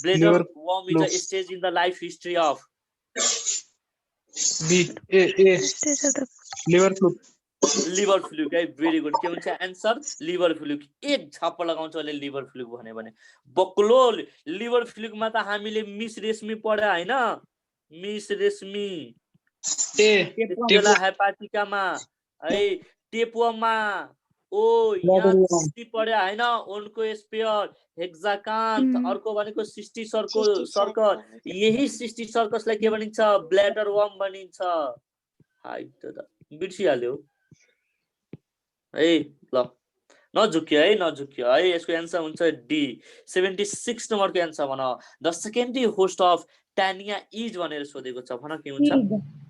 bladder worm is a stage in the life history of B a liver fluke है भेरी गुड के हुन्छ आन्सर लिभर फ्लूक एक छाप्पा लगाउँछ अहिले लिभर फ्लूक भने बक्लो लिभर फ्लूकमा त हामीले मिस रेशमी पढे हैन मिस रेशमी टेला हेपाटिकामा है टेपवर्ममा ओ यहाँ पढे हैन उनको स्पेयर हेक्साकान्थ अर्को भनेको सिस्टी सर्कल यही सिस्टी सर्कसलाई के भनिन्छ ब्ल्याडर वर्म भनिन्छ हाइ त बिर्सिहाल्यो है ल नझुक्यो है यसको आन्सर हुन्छ डी 76 नम्बर को आन्सर भन the secondary host of Taenia is भनेर सोधेको छ भन के हुन्छ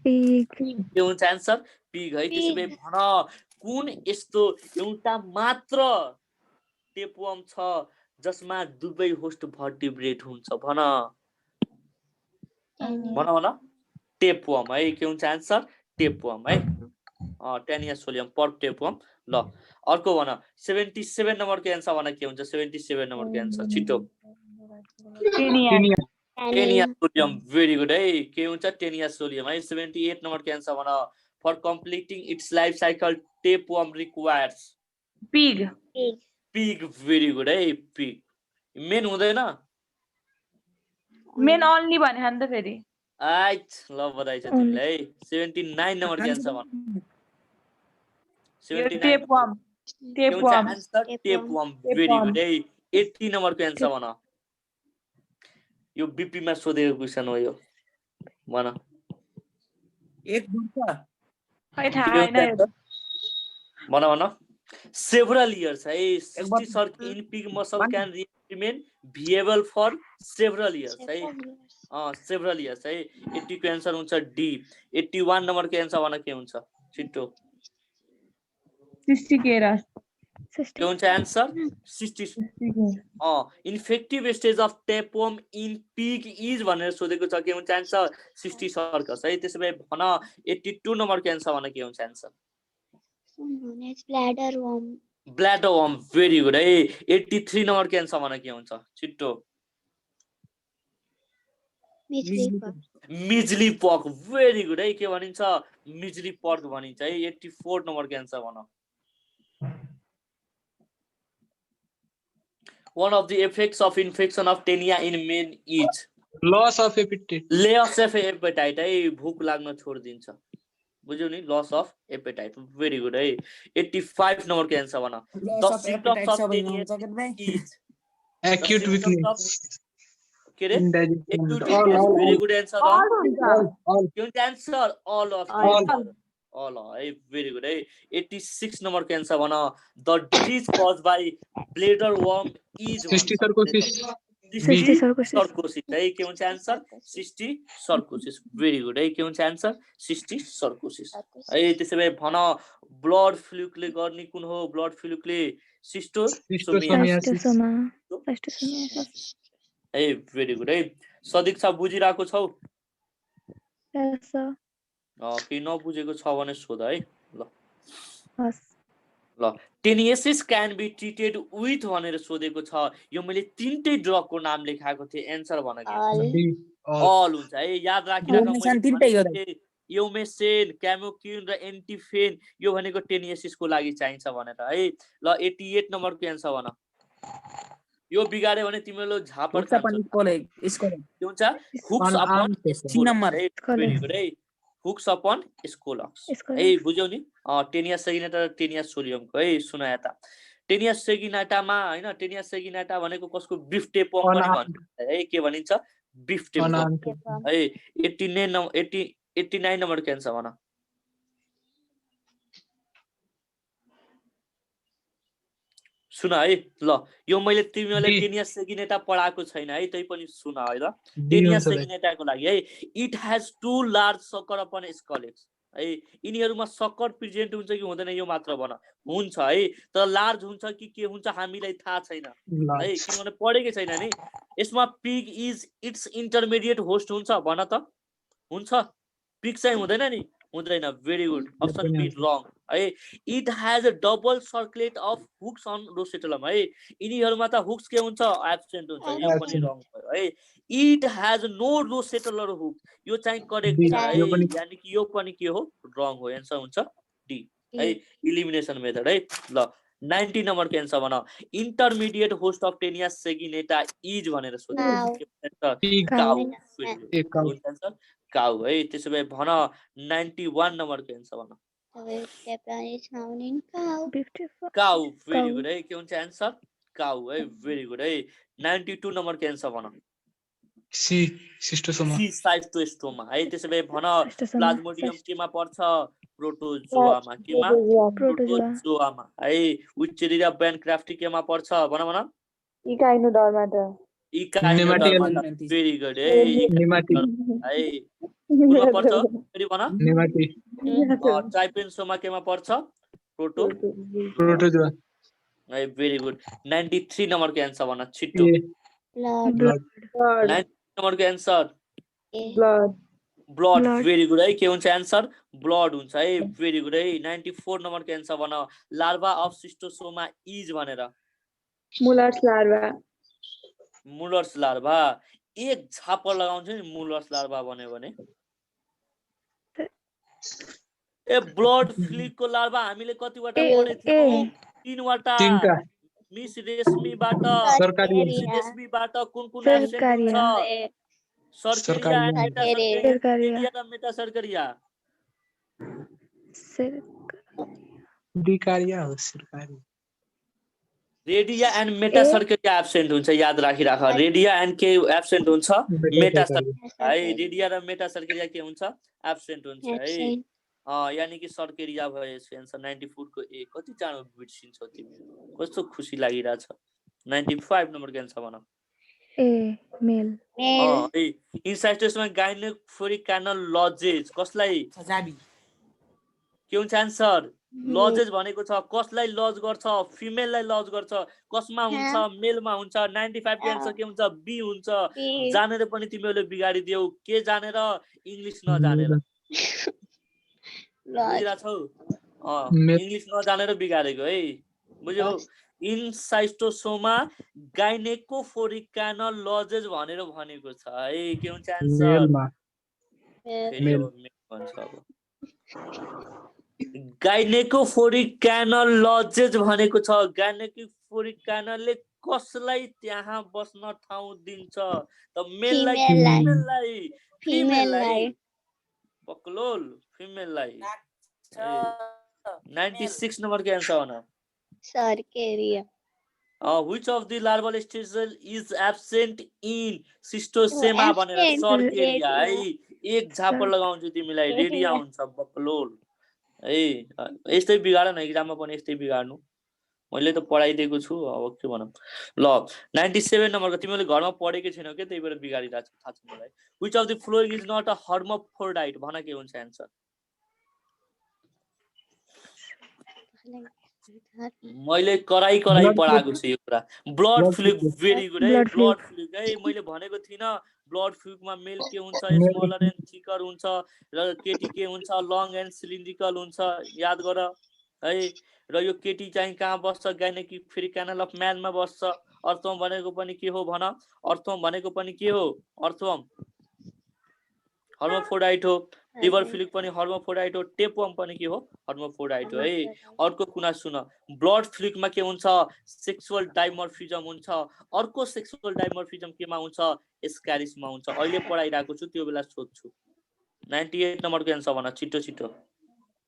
के हुन्छ आन्सर पिग है त्यसैले भन कुन यस्तो एउटा मात्र टेपवर्म छ जसमा दुवै होस्ट भर्टिब्रेट हुन्छ भन भन टेपवर्म है के हुन्छ आन्सर टेपवर्म है टेनिया सोलियम पर्क टेपवर्म ल अर्को भन 77 नम्बरको एन्सर भन के हुन्छ 77 नम्बरको एन्सर छिटो टेनिया सोलियम भेरी गुड है के हुन्छ टेनिया सोलियम है 78 नम्बरको एन्सर भन for completing its life cycle tapeworm requires pig pig very good है पिग मेन हुँदैन मेन ओन्ली भने हान त फेरि आइट ल बधाई छ तिमीलाई 79 नम्बरको एन्सर भन 79 टेपवर्म टेपवर्म भेरी गुड है 80 नम्बरको एन्सर भन यो बीपी मा सोधेको क्वेशन हो यो भन एक वर्ष खै थाहा हैन भन several years है 60 सर्क in pig muscle can remain viable for several years है several years है 80 को एन्सर हुन्छ डी 81 नम्बरको एन्सर भन के हुन्छ छिटो 60 केरा के हुन्छ answer 60 infective stage of tapeworm in pig is भनेर सोधेको छ के हुन्छ एन्सर 60 सर्कस है त्यसै भए भन 82 नम्बरको एन्सर भन के हुन्छ answer bladder warm very good है 83 नम्बरको एन्सर भन के हुन्छ छिटो मिजली पर्क भेरी गुड है के भनिन्छ मिजली पर्क भनिन्छ है 84 नम्बरको एन्सर भन one of the effects of infection of tenia in men is loss of appetite है भूख लाग्न छोड्दिन्छ बुझ्यौ नि loss of appetite very good है 85 नम्बरको एन्सर भन the symptoms of Taenia is acute weakness के रे indigestion very good answer all के हुन्छ एन्सर all है भेरी गुड है 86 नम्बरको एन्सर भन the disease caused by bladder worm is 60 cysticercosis cysticercosis है के हुन्छ एन्सर 60 सर्कोसिस भेरी गुड है के हुन्छ एन्सर 60 सर्कोसिस है त्यसै भए भन ब्लड फ्लुकले गर्ने कुन हो ब्लड फ्लुकले सिस्टोसोमियासिस है भेरी गुड है सदीक्षा बुझिरहेको छौ केही नबुझेको छ भने सोध है ल taeniasis can be treated with भनेर सोधेको छ यो मैले तीनटै ड्रगको नाम लेखाएको थिएँ एन्सर भन के अल हुन्छ है याद राखिराख्नु योमेसेन क्यामोक्युन र एन्टिफेन यो भनेको टेनियासिसको लागि चाहिन्छ भनेर है ल 88 नम्बरको एन्सर भन यो बिगाड्यो भने तिमीले झापड हुन्छ hooks upon 3 number very good है हुक्स अपन स्कोलक्स है बुझ्यौ नि टेनिया सेगिनाटा र टेनिया सोलियमको है सुन यता टेनिया सेगिनाटामा हैन टेनिया सेगिनाटा भनेको कसको बिफ टेपवर्म पनि भन्छ है के भनिन्छ बिफ टेपवर्म है 89 नम्बरको एन्सर भन सुन है ल यो मैले तिमीले टेनिया सेगिनेटा पढाएको छैन है तै पनि सुन है ल टेनिया सेगिनेटाको लागि है it has two large sucker upon scolex है यिनीहरुमा सकर प्रेजेन्ट हुन्छ कि हुँदैन यो मात्र भन हुन्छ है तर लार्ज हुन्छ कि के हुन्छ हामीलाई थाहा छैन है किनभने पढेकै छैन नि यसमा pig is its intermediate host हुन्छ भन त हुन्छ पिग चाहिँ हुँदैन नि हुँदैन very good option B wrong है it has a double circlet of hooks on rostellum है यिनीहरुमा त हुक्स के हुन्छ एब्सेन्ट हुन्छ यो पनि रङ भयो है इट हैज नो रोसेटलर हुक यो चाहिँ करेक्ट छ है यानी कि यो पनि के हो रङ हो एन्सर हुन्छ डी है इलिमिनेसन मेथड है ल 90 नम्बरको एन्सर भन intermediate host of Taenia saginata is भनेर सोध्यो काउ है त्यसो भए भन 91 नम्बरको एन्सर भन काउ भेरी गुड है के हुन्छ एन्सर काउ है भेरी गुड है 92 नम्बरको एन्सर भन सी सिस्टोसोमा सी साइटोस्टोमा है त्यसो भए भन प्लाज्मोडियम केमा पर्छ प्रोटोजोआमा केमा प्रोटोजोआमा है उच्चेरिया ब्यानक्राफ्टी केमा पर्छ भन भन इकाइनोडर्माटा भेरी गुड है है कुनमा पर्छ फेरि भन ट्राइपेनसोमा केमा पर्छ प्रोटोजोआ है भेरी गुड 93 नम्बरको एन्सर भन छिट्टो A. blood, Blood. Blood. 90 नम्बरको answer Blood. Blood Blood. Very good है के हुन्छ एन्सर ब्लड हुन्छ है भेरी गुड है 94 नम्बरको एन्सर भन लार्भा अफ सिस्टोसोमा इज भनेर Muller's larva. मुलर्स लार्भा एक झापर लगाउँछ नि मुलर्स लार्भा भन्यो भने ए ब्लड फ्लिकको लार्भा हामीले कतिवटा पढेको थियौँ तीनवटा तीनटा मिस रेशमीबाट सरकारी मिस रेशमीबाट कुन कुन एब्सेन्ट सरकारिया। हुन्छ सरकरिया and सरकरिया। मेटासर्करिया र मेटासर्करिया डिकारिया हो सरकारी रेडिया एन्ड मेटासर्करिया एब्सेन्ट हुन्छ याद राखिराख रेडिया एन्ड के एब्सेन्ट हुन्छ मेटासर्करिया है रेडिया र मेटासर्करिया के हुन्छ एब्सेन्ट हुन्छ है absent, यानी कि सर्करिया भयो यसको एन्सर 94 को ए कति चाँडो बिर्सिन्छौ तिमी कस्तो खुसी लागिरहेछ 95 नम्बरको एन्सर भन A. Male. male, इन्साइटोसमा गाइनोफोरिक क्यानल लजेज कसलाई जाबी के हुन्छ एन्सर लजेज भनेको छ कसलाई लज गर्छ फिमेललाई लज गर्छ कसमा हुन्छ मेलमा हुन्छ 95 को एन्सर के हुन्छ बी हुन्छ B, जानेर पनि तिमीहरूले बिगाडिदियौ के जानेर इङ्ग्लिस नजानेर blood, बुझिरहेछौ Male. इङ्ग्लिस नजानेर बिगाडेको है बुझ्यौ इन्साइटोसोमा गाइनेकोफोरिक क्यानल लजेज भनेर भनेको छ है के हुन्छ एन्सर मेलमा male, फेरि अब मेल भन्छ अब गाइनेकोफोरिक क्यानल लजेज भनेको छ गाइनेकोफोरिक क्यानलले कसलाई त्यहाँ बस्न ठाउँ दिन्छ त मेललाई कि Female-लाई। फिमेललाई female-लाई, पक्लोल फिमेललाई 96 नम्बरको एन्सर भन Sarcaria, which of the larval stages is absent in cystosoма भनेर absent, सर्केरिया है रेडिया। एक झापर लगाउँछु तिमीलाई रेडिया रेडिया। हुन्छ बक्लोल है यस्तै बिगाड न एक्जाममा पनि यस्तै बिगाड्नु मैले त पढाइदिएको छु अब के भनौँ ल 97 नम्बरको तिमीले घरमा पढेकै छैनौ के त्यही भएर बिगाडिरहेको छ थाहा छ मलाई which of the following is not a hermaphrodite भन के हुन्छ एन्सर मैले कराई Blood पढाएको छु यो कुरा blood Blood fluke fluke। Very good है Blood ब्लड फ्लुक है मैले भनेको थिइनँ ब्लड फ्लुकमा मेल के हुन्छ स्मलर एन्ड थिकर हुन्छ र केटी के हुन्छ लङ एन्ड सिलिन्ड्रिकल हुन्छ याद गर है र यो केटी चाहिँ कहाँ बस्छ गाइनेकिक फेरि क्यानल अफ म्यानमा बस्छ अर्थम भनेको पनि के हो भन अर्थम भनेको पनि के हो अर्थम हर्मोफ्रोडाइट हो लिभर फ्लुक पनि हर्मोफ्रोडाइट हो टेपवर्म पनि के हो हर्मोफ्रोडाइट हो है अर्को कुरा सुन ब्लड फ्लुकमा के हुन्छ सेक्सुअल डाइमर्फिजम हुन्छ अर्को सेक्सुअल डाइमर्फिजम केमा हुन्छ एस्क्यारिसमा हुन्छ अहिले पढाइरहेको छु त्यो बेला सोध्छु 98 नम्बरको एन्सर भन छिटो छिटो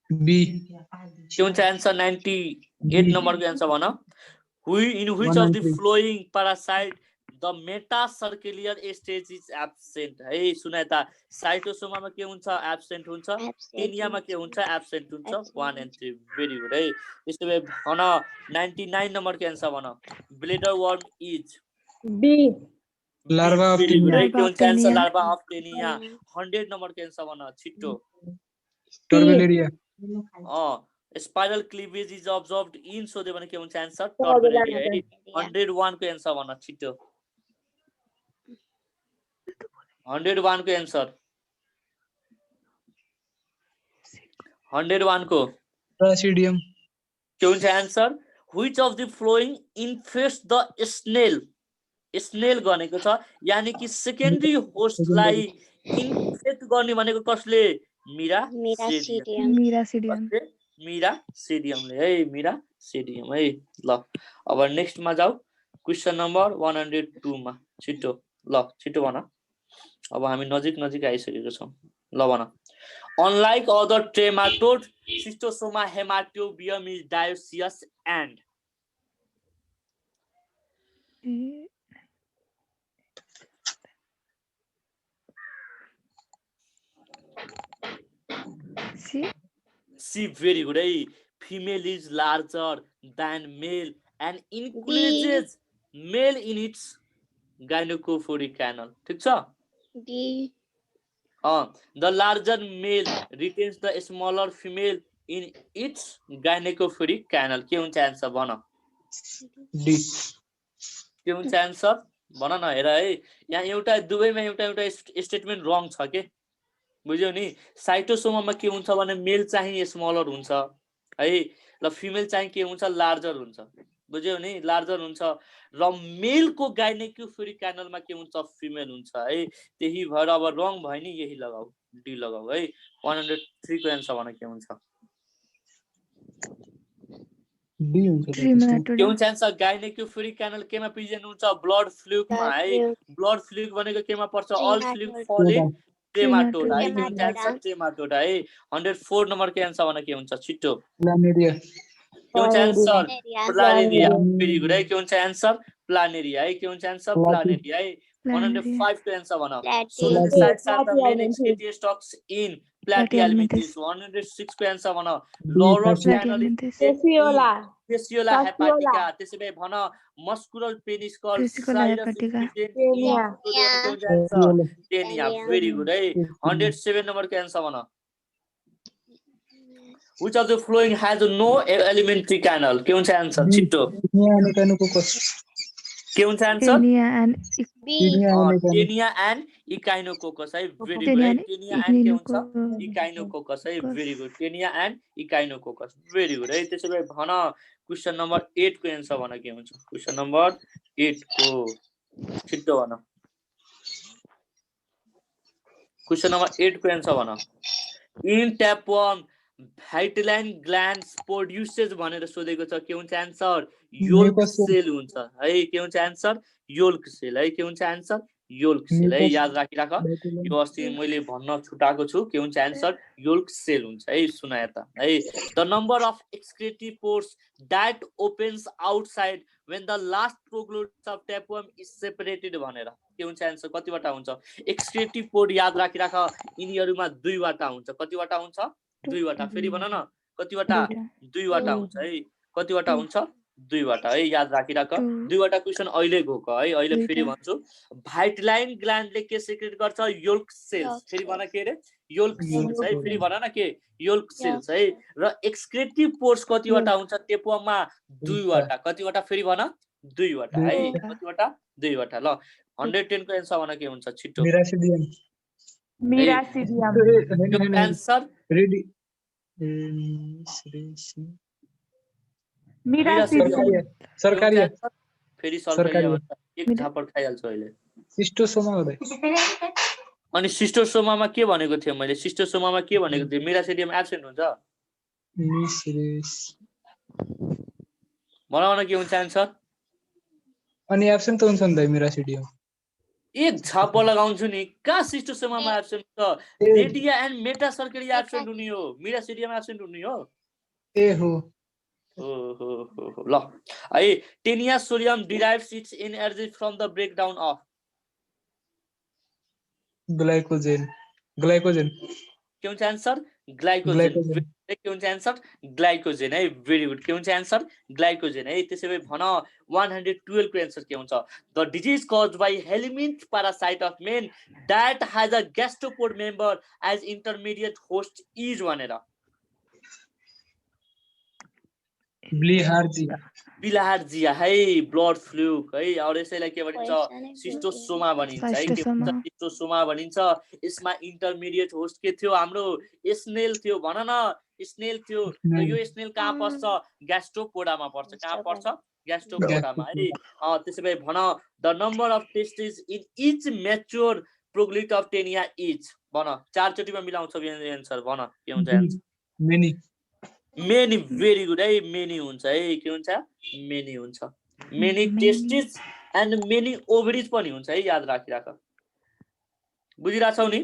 बी के हुन्छ एन्सर 98 नम्बरको एन्सर भन in which of the 193 flowing parasite the metacercaliar stage is absent है सुनाए त साइटोसोमामा के हुन्छ एब्सेन्ट हुन्छ टेनियामा के हुन्छ एब्सेन्ट हुन्छ 1 and 3 भेरी गुड है त्यसो भए भन 99 नम्बरको एन्सर भन bladder worm is B. Larva of very good है Larva के of हुन्छ answer Taenia। Larva of Taenia 100 नम्बरको एन्सर भन छिट्टो टर्बेलेरिया स्पाइरल क्लीवेज इज अब्जर्भड इन सोध्यो भने के हुन्छ एन्सर टर्बेलेरिया है 101 को एन्सर भन छिट्टो 101 को एन्सर 101 को प्लासिडियम के हुन्छ answer which of the following infests the snail snail भनेको छ यानी कि सेकेन्डरी होस्टलाई इन्फेक्ट गर्ने भनेको कसले Miracidium, Miracidium. मिरासिडियमले है मिरासिडियम है ल अब नेक्स्टमा जाऊ क्वेशन नम्बर 102 मा छिटो ल छिटो भन अब हामी नजिक आइसकेको छौं ल भन unlike other trematode Schistosoma haematobium is dioecious and C very good है female is larger than male and encourages male in its gynecophoric canal ठीक छ D, the larger male retains the smaller female in its gynecophoric canal के हुन्छ answer भन D के हुन्छ answer भन न हेर है यहाँ एउटा दुवैमा एउटा एउटा स्टेटमेन्ट रङ छ के बुझ्यौ नि साइटोसोमामा के हुन्छ भने मेल चाहिँ स्मलर हुन्छ है ल फिमेल चाहिँ के हुन्छ लार्जर हुन्छ बुझ्यौ नि लार्जर हुन्छ र मेलको गाइनेक्युफेरिक क्यानलमा के हुन्छ फिमेल हुन्छ है त्यही भएर अब रङ भयो नि यही लगाऊ डी लगाऊ है 103 को एन्सर भन के हुन्छ डी हुन्छ के हुन्छ एन्सर गाइनेक्युफेरिक क्यानल केमा प्रेजेन्ट हुन्छ ब्लड फ्लुइडमा है ब्लड फ्लुइड भनेको केमा पर्छ अल फ्लुइड फलिङ ट्रेमाटोड है के हुन्छ एन्सर ट्रेमाटोड है 104 नम्बर के एन्सर भन के हुन्छ छिटो प्लानेरिया के हुन्छ एन्सर प्लानेरिया भेरी गुड है के हुन्छ एन्सर प्लानेरिया है के हुन्छ एन्सर प्लानेरिया है 105 को एन्सर भन so the sites are the main excretory stocks in platyhelminthes 106 को एन्सर भन lower channel Fasciola hepatica त्यसैले भन muscular penis called Cyrus tenia very good है 107 नम्बर को एन्सर भन which of the following has no alimentary canal के हुन्छ answer छिटो के हुन्छ एन्सर टेनिया एन्ड इकाइनोकोकस है भेरी गुड है टेनिया एन्ड के हुन्छ इकाइनोकोकस है very good Taenia and Echinococcus very good है त्यसैले भन क्वेशन नम्बर 8 को एन्सर भन के हुन्छ क्वेशन नम्बर 8 को छिटो भन क्वेशन नम्बर 8 को एन्सर भन इन ट्यापवर्म भाइटलाइन ग्ल्यान्ड्स प्रोड्युसेस भनेर सोधेको छ के हुन्छ एन्सर योल्क सेल हुन्छ है के हुन्छ एन्सर योल्क सेल है के हुन्छ एन्सर योल्क सेल है याद राखिराख यो अस्ति मैले भन्न छुटाएको छु के हुन्छ एन्सर योल्क सेल हुन्छ है सुन यता है the number of excretive pores that opens outside when the last proglotis of tapeworm is separated भनेर के हुन्छ एन्सर कतिवटा हुन्छ एक्सक्रेटिभ पोर्ट याद राखिराख यिनीहरुमा दुईवटा हुन्छ कतिवटा हुन्छ दुईवटा फेरि भन न कतिवटा दुईवटा हुन्छ है कतिवटा हुन्छ दुईवटा है याद राखिराख दुईवटा क्वेशन अहिले गएको है अहिले फेरि भन्छु भाइटलाइन ग्ल्यान्डले के सिक्रेट गर्छ योल्क सेल्स फेरि भन के रे योल्क सेल्स है फेरि भन न के योल्क सेल्स है र एक्सक्रेटिभ पोर्स कतिवटा हुन्छ टेपवर्ममा दुईवटा कतिवटा फेरि भन दुईवटा है कतिवटा दुईवटा ल 110 को एन्सर भन के हुन्छ छिटो मिरासिडियम एन्सर रेडी सरकारी फेरि सरकारी एक झापड खाइहाल्छु अहिले सिस्टोसोमा हो अनि सिस्टोसोमामा के भनेको थिए मैले सिस्टोसोमामा के भनेको थिए मिरासिडियम एब्सेन्ट हुन्छ भन के हुन्छ एन्सर अनि एब्सेन्ट त हुन्छ नि त मिरासिडियम एक झाप लगाउँछु नि कहाँ सिस्टोसोमामा एब्सेन्ट छ रेडिया एन्ड मेटासर्केरिया एब्सेन्ट हुने हो मिरासिडियम एब्सेन्ट हुने हो ए हो ल है Taenia sodium derives it's energy from the breakdown of glycogen के हुन्छ एन्सर ग्लाइकोजेन के हुन्छ एन्सर ग्लाइकोजेन है भेरी गुड के हुन्छ एन्सर ग्लाइकोजेन है त्यसैले भन 112 को एन्सर के हुन्छ the disease caused by helminth parasite of man that has a gastropod member as intermediate host is भनेर बिलाहार्जिया है ब्लड फ्लुक है और यसैलाई के भनिन्छ सिस्टोसोमा भनिन्छ है के भन्छ सिस्टोसोमा भनिन्छ यसमा इन्टरमिडिएट होस्ट के थियो हाम्रो स्नेल थियो भन न स्नेल थियो र यो स्नेल कहाँ पर्छ ग्यास्ट्रोपोडामा पर्छ कहाँ पर्छ ग्यास्ट्रोपोडामा है त्यसैले भन the number of testis in each mature proglottid of Taenia each भन चार चोटीमा मिलाउँछ एन्सर भन के हुन्छ एन्सर मेनी भेरी गुड है मेनी हुन्छ है के हुन्छ मेनी हुन्छ many testis and many ovaries पनि हुन्छ है याद राखिराख बुझिराछौ नि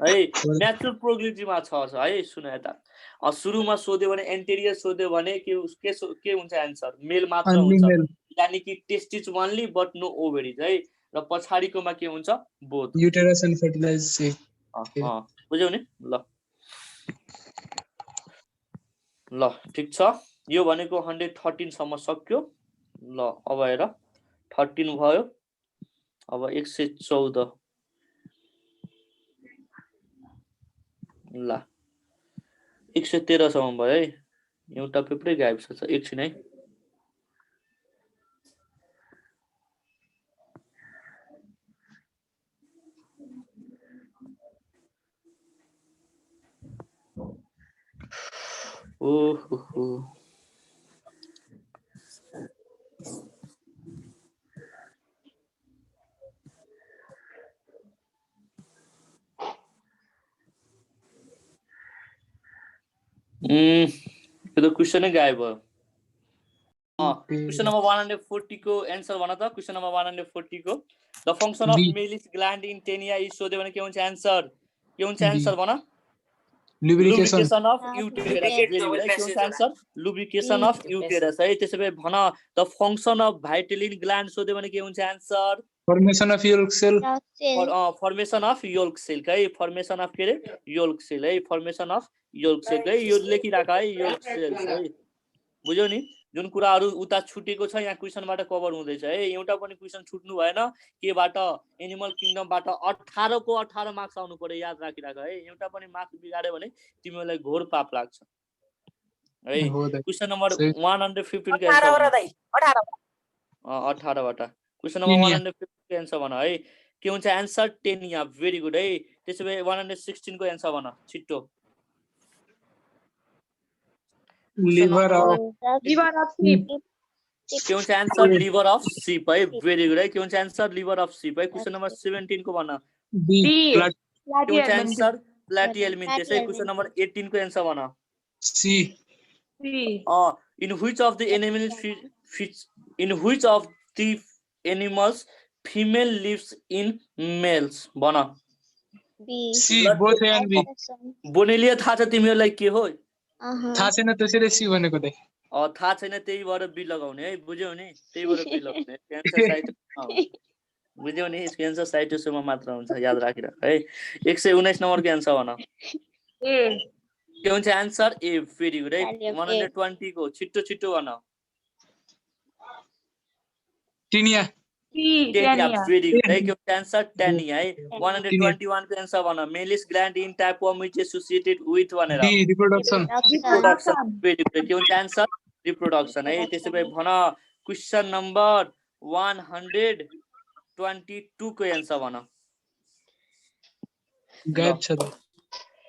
है म्याच्योर प्रोग्लिटीमा छ है सुन यता सुरुमा सोध्यो भने एन्टेरियर सोध्यो भने के हुन्छ एन्सर मेल मात्र हुन्छ यानी कि testis only but no ovaries है र पछाडीकोमा के हुन्छ बोथ युटेरस एन्ड फर्टिलाइज बुझ्यौ नि ल ठीक छ यो भनेको 113 सम्म सक्यो ल अब हेर 13 भयो अब 114 ल 113 सम्म भयो है एउटा पेपरै गायब छ एकछिन है ओहो यो त क्वेशनै गायब भयो क्वेशन नम्बर 140 को एन्सर भन त क्वेशन नम्बर 140 को the function of malice gland in Taenia is सोध्यो भने के हुन्छ एन्सर भन lubrication of uterus very good के हुन्छ एन्सर lubrication of uterus है त्यसैले भन the function of vitelline gland सोध्यो भने के हुन्छ answer formation of yolk cell formation of yolk cell है फर्मेसन अफ के रे योल्क सेल है फर्मेसन अफ योल्क सेल है यो लेखिराख है योल्क सेल है बुझ्यौ नि जुन कुराहरु उता छुटेको छ यहाँ क्वेशनबाट कभर हुँदैछ है एउटा पनि क्वेशन छुट्नु भएन केबाट एनिमल किंगडमबाट 18 को 18 मार्क्स आउनु पर्यो याद राखिराख है एउटा पनि मार्क्स बिगाड्यो भने तिमीलाई घोर पाप लाग्छ है क्वेशन नम्बर 115 को एन्सर 18 बाट क्वेशन नम्बर 115 को एन्सर भन है के हुन्छ एन्सर टेनिया भेरी गुड है त्यसैले 116 को एन्सर भन छिट्टो liver of sheep के हुन्छ एन्सर लिभर अफ सिप है भेरी गुड है के हुन्छ एन्सर लिभर अफ सिप है क्वेशन नम्बर 17 को भन B के हुन्छ एन्सर प्लाटिहेल्मिन्थेस है क्वेशन नम्बर 18 को एन्सर भन C in which of the animals female lives in males भन C both A and B बोनेलिया थाहा छ तिमीहरुलाई के हो थाहा छैन त्यसैले C भनेको दे थाहा छैन त्यही भएर बी लगाउने है बुझ्यौ नि त्यही भएर बी लगाउने क्यान्सर साइट बुझ्यौ नि क्यान्सर साइटोसोमा मात्र हुन्छ याद राखिराख है 119 नम्बर को एन्सर भन के हुन्छ एन्सर ए भेरी गुड है 120 को छिट्टो भन टिनिया भेरी गुड है के हुन्छ एन्सर टेनिया है 121 को एन्सर भन Mehlis gland in tapeworm which associated with भनेर रिप्रोडक्सन भेरी गुड के हुन्छ एन्सर रिप्रोडक्सन है त्यसैले भन क्वेशन नम्बर 122 को एन्सर भन गायब छ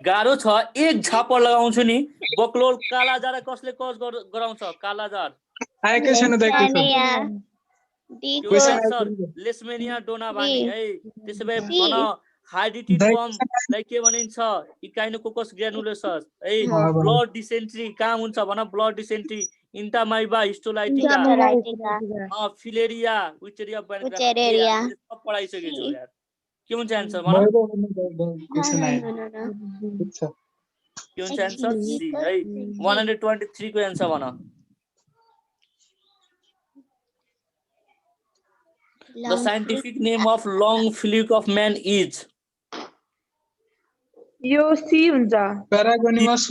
गाह्रो छ एक झापर लगाउँछु नि बक्लोल कालाजार कसले कज गराउँछ कालाजार आएकै छैन दाइको लेसमेनिया डोनाभानी है त्यसैले भन हाइडिटी फर्म लाइक के भनिन्छ इकाइनोकोकस ग्रानुलोसस है ब्लड डिसेन्ट्री कहाँ हुन्छ भन blood dysentery Entamoeba histolytica Filaria Wuchereria bancrofti सब पढाइसकेछु यार के हुन्छ एन्सर भन के हुन्छ एन्सर सी है 123 को एन्सर भन The scientific name of long fluke of man is यो सी हुन्छ Paragonimus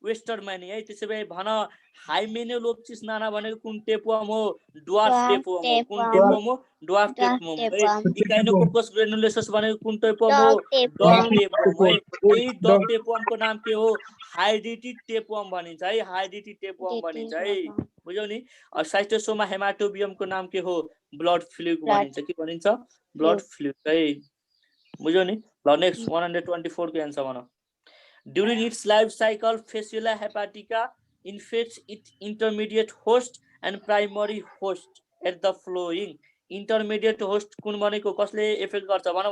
westermani है त्यसैले भन हाइमेनोलोप्सिस नाना भनेको कुन टेपवर्म हो ड्वार्फ टेपवर्म हो कुन टेपवर्म हो ड्वार्फ टेपवर्म है इकाइनोकोकस ग्रानुलोसस भनेको कुन टेपवर्म हो डग टेपवर्म है यही डग टेपवर्मको नाम के हो हाइडिटी टेपवर्म भनिन्छ है हाइडिटी टेपवर्म भनिन्छ है बुझ्यौ नि साइटोसोमा हेमाटोबियमको नाम के हो ब्लड फ्लुक भनिन्छ के भनिन्छ ब्लड फ्लुक है बुझ्यौ नि ल नेक्स्ट 124 को एन्सर भन during its life cycle Fasciola hepatica infects its intermediate host and primary host at the flowing intermediate host कुन भनेको कसले इफेक्ट गर्छ भन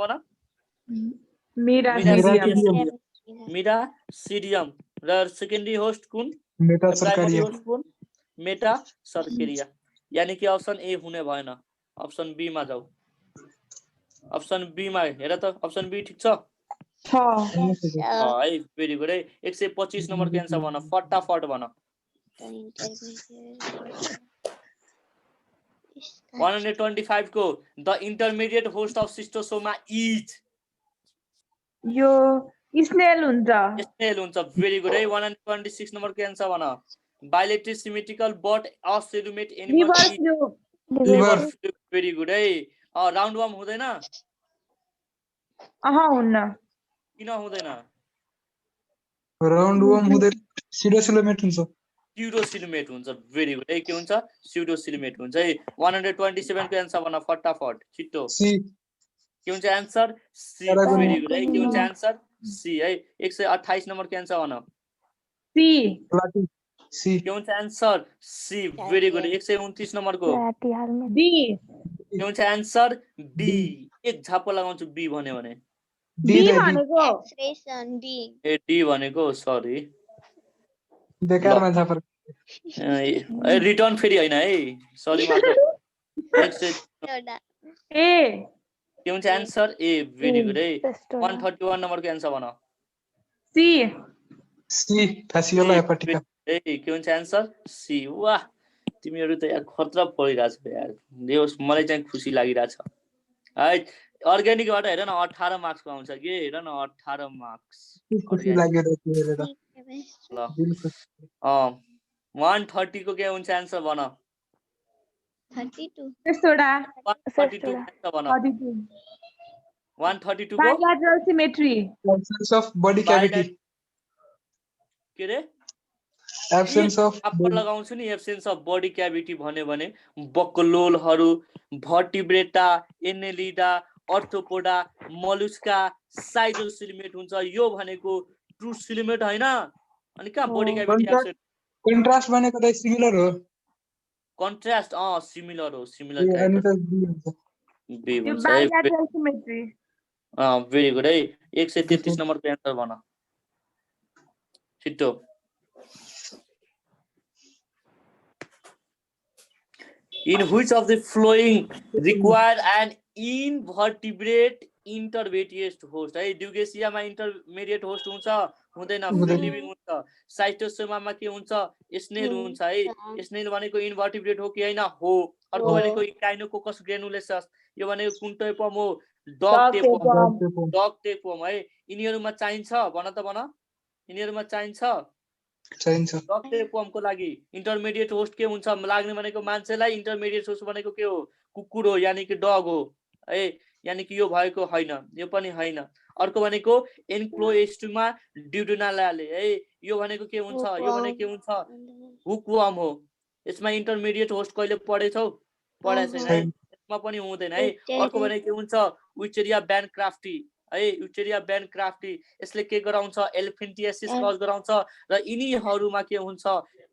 मिरासिडियम र सेकेन्डरी होस्ट कुन प्राइमरी होस्ट कुन मेटासर्केरिया यानी कि अप्सन ए हुने भएन अप्सन बी मा जाऊ अप्सन बी मा हेर त अप्सन बी ठीक छ है भेरी गुड है 125 नम्बर को एन्सर भन फटाफट भन 125 को the intermediate host of Schistosoma is यो स्नेल हुन्छ भेरी गुड है 126 नम्बर को एन्सर भन bilaterally symmetrical but acoelomate animal liver very good है राउन्ड वर्म हुँदैन हुन्न किन हुँदैन राउन्ड वर्म हुँदैन सिडोसिलोमेट हुन्छ स्युडोसिलोमेट हुन्छ भेरी गुड है के हुन्छ स्युडोसिलोमेट हुन्छ है 127 को एन्सर भन फटाफट छिट्टो के हुन्छ एन्सर सी भेरी गुड है के हुन्छ एन्सर सी है 128 नम्बर को एन्सर भन सी प्लाटी सी के हुन्छ एन्सर सी भेरी गुड 129 नम्बरको डी के हुन्छ एन्सर डी एक झापो लगाउँछु बी भन्यो भने डी डी भनेको एक्सप्रेसन डी ए डी भनेको सरी बेकारमा झापर रिटर्न फेरि होइन है सरी मात्र 100 एउटा ए के हुन्छ एन्सर ए भेरी गुड है 131 नम्बरको एन्सर भन सी सी फासियोला हेपाटिका ए के हुन्छ एन्सर सी वाह तिमीहरू त यार खतरा पढिरहेछ यार देउस मलाई चाहिँ खुसी लागिरहेछ है अर्ग्यानिकबाट हेर न 18 मार्क्सको आउँछ के हेर न 18 मार्क्स खुसी लाग्यो र त्यो हेरेर ल बिल्कुल 130 को के हुन्छ एन्सर भन 32 त्यस्तोडा 132 एन्सर भन 132 को bilateral symmetry absence of body cavity के रे एब्सेन्स अफ आपको लगाउँछु नि एब्सेन्स अफ बडी क्याभिटी भन्यो भने बक्लोलहरू भर्टिब्रेटा एनेलिडा अर्थोपोडा मलुस्का साइटोसिलिमेट हुन्छ यो भनेको ट्रु सिलिमेट हैन अनि कहाँ बडी क्याभिटी एब्सेन्ट कन्ट्रास्ट भनेको त सिमिलर हो कन्ट्रास्ट सिमिलर हो ए, सिमिलर अनि त बी हुन्छ बी यो हुन्छ है बाइलेटरल सिमेट्री भेरी गुड है 133 नम्बरको एन्सर भन छिटो In which of the following require an invertebrate intermediate host? है ड्युगेसियामा इन्टरमिडिएट होस्ट हुन्छ हुँदैन फ्री लिभिङ हुन्छ साइटोसोमामा के हुन्छ स्नेल हुन्छ है स्नेल भनेको इन्भर्टिब्रेट हो कि हैन हो अर्को भनेको काइनोकोकस ग्रेनुलेसस यो भनेको कुन टेपम हो डग टेपम है यिनीहरुमा चाहिन्छ भन त भन यिनीहरुमा चाहिन्छ डग टेपमको लागि इन्टरमिडिएट होस्ट के हुन्छ लाग्ने भनेको मान्छेलाई इन्टरमिडिएट होस्ट भनेको के हो कुकुर हो यानी कि डग हो है यानी कि यो भएको हैन यो पनि हैन अर्को भनेको एन्क्लोएस्टुमा ड्युडेनालाले है यो भनेको के हुन्छ यो भनेको के हुन्छ हुकवर्म हो यसमा इन्टरमिडिएट होस्ट कहिले पढेछौ पढाएको छैन है यसमा पनि हुँदैन है अर्को भनेको के हुन्छ विचेरिया ब्यानक्राफ्टी है विचेरिया ब्यानक्राफ्टी यसले के गराउँछ एलिफेन्टियासिस कज गराउँछ र यिनीहरुमा के हुन्छ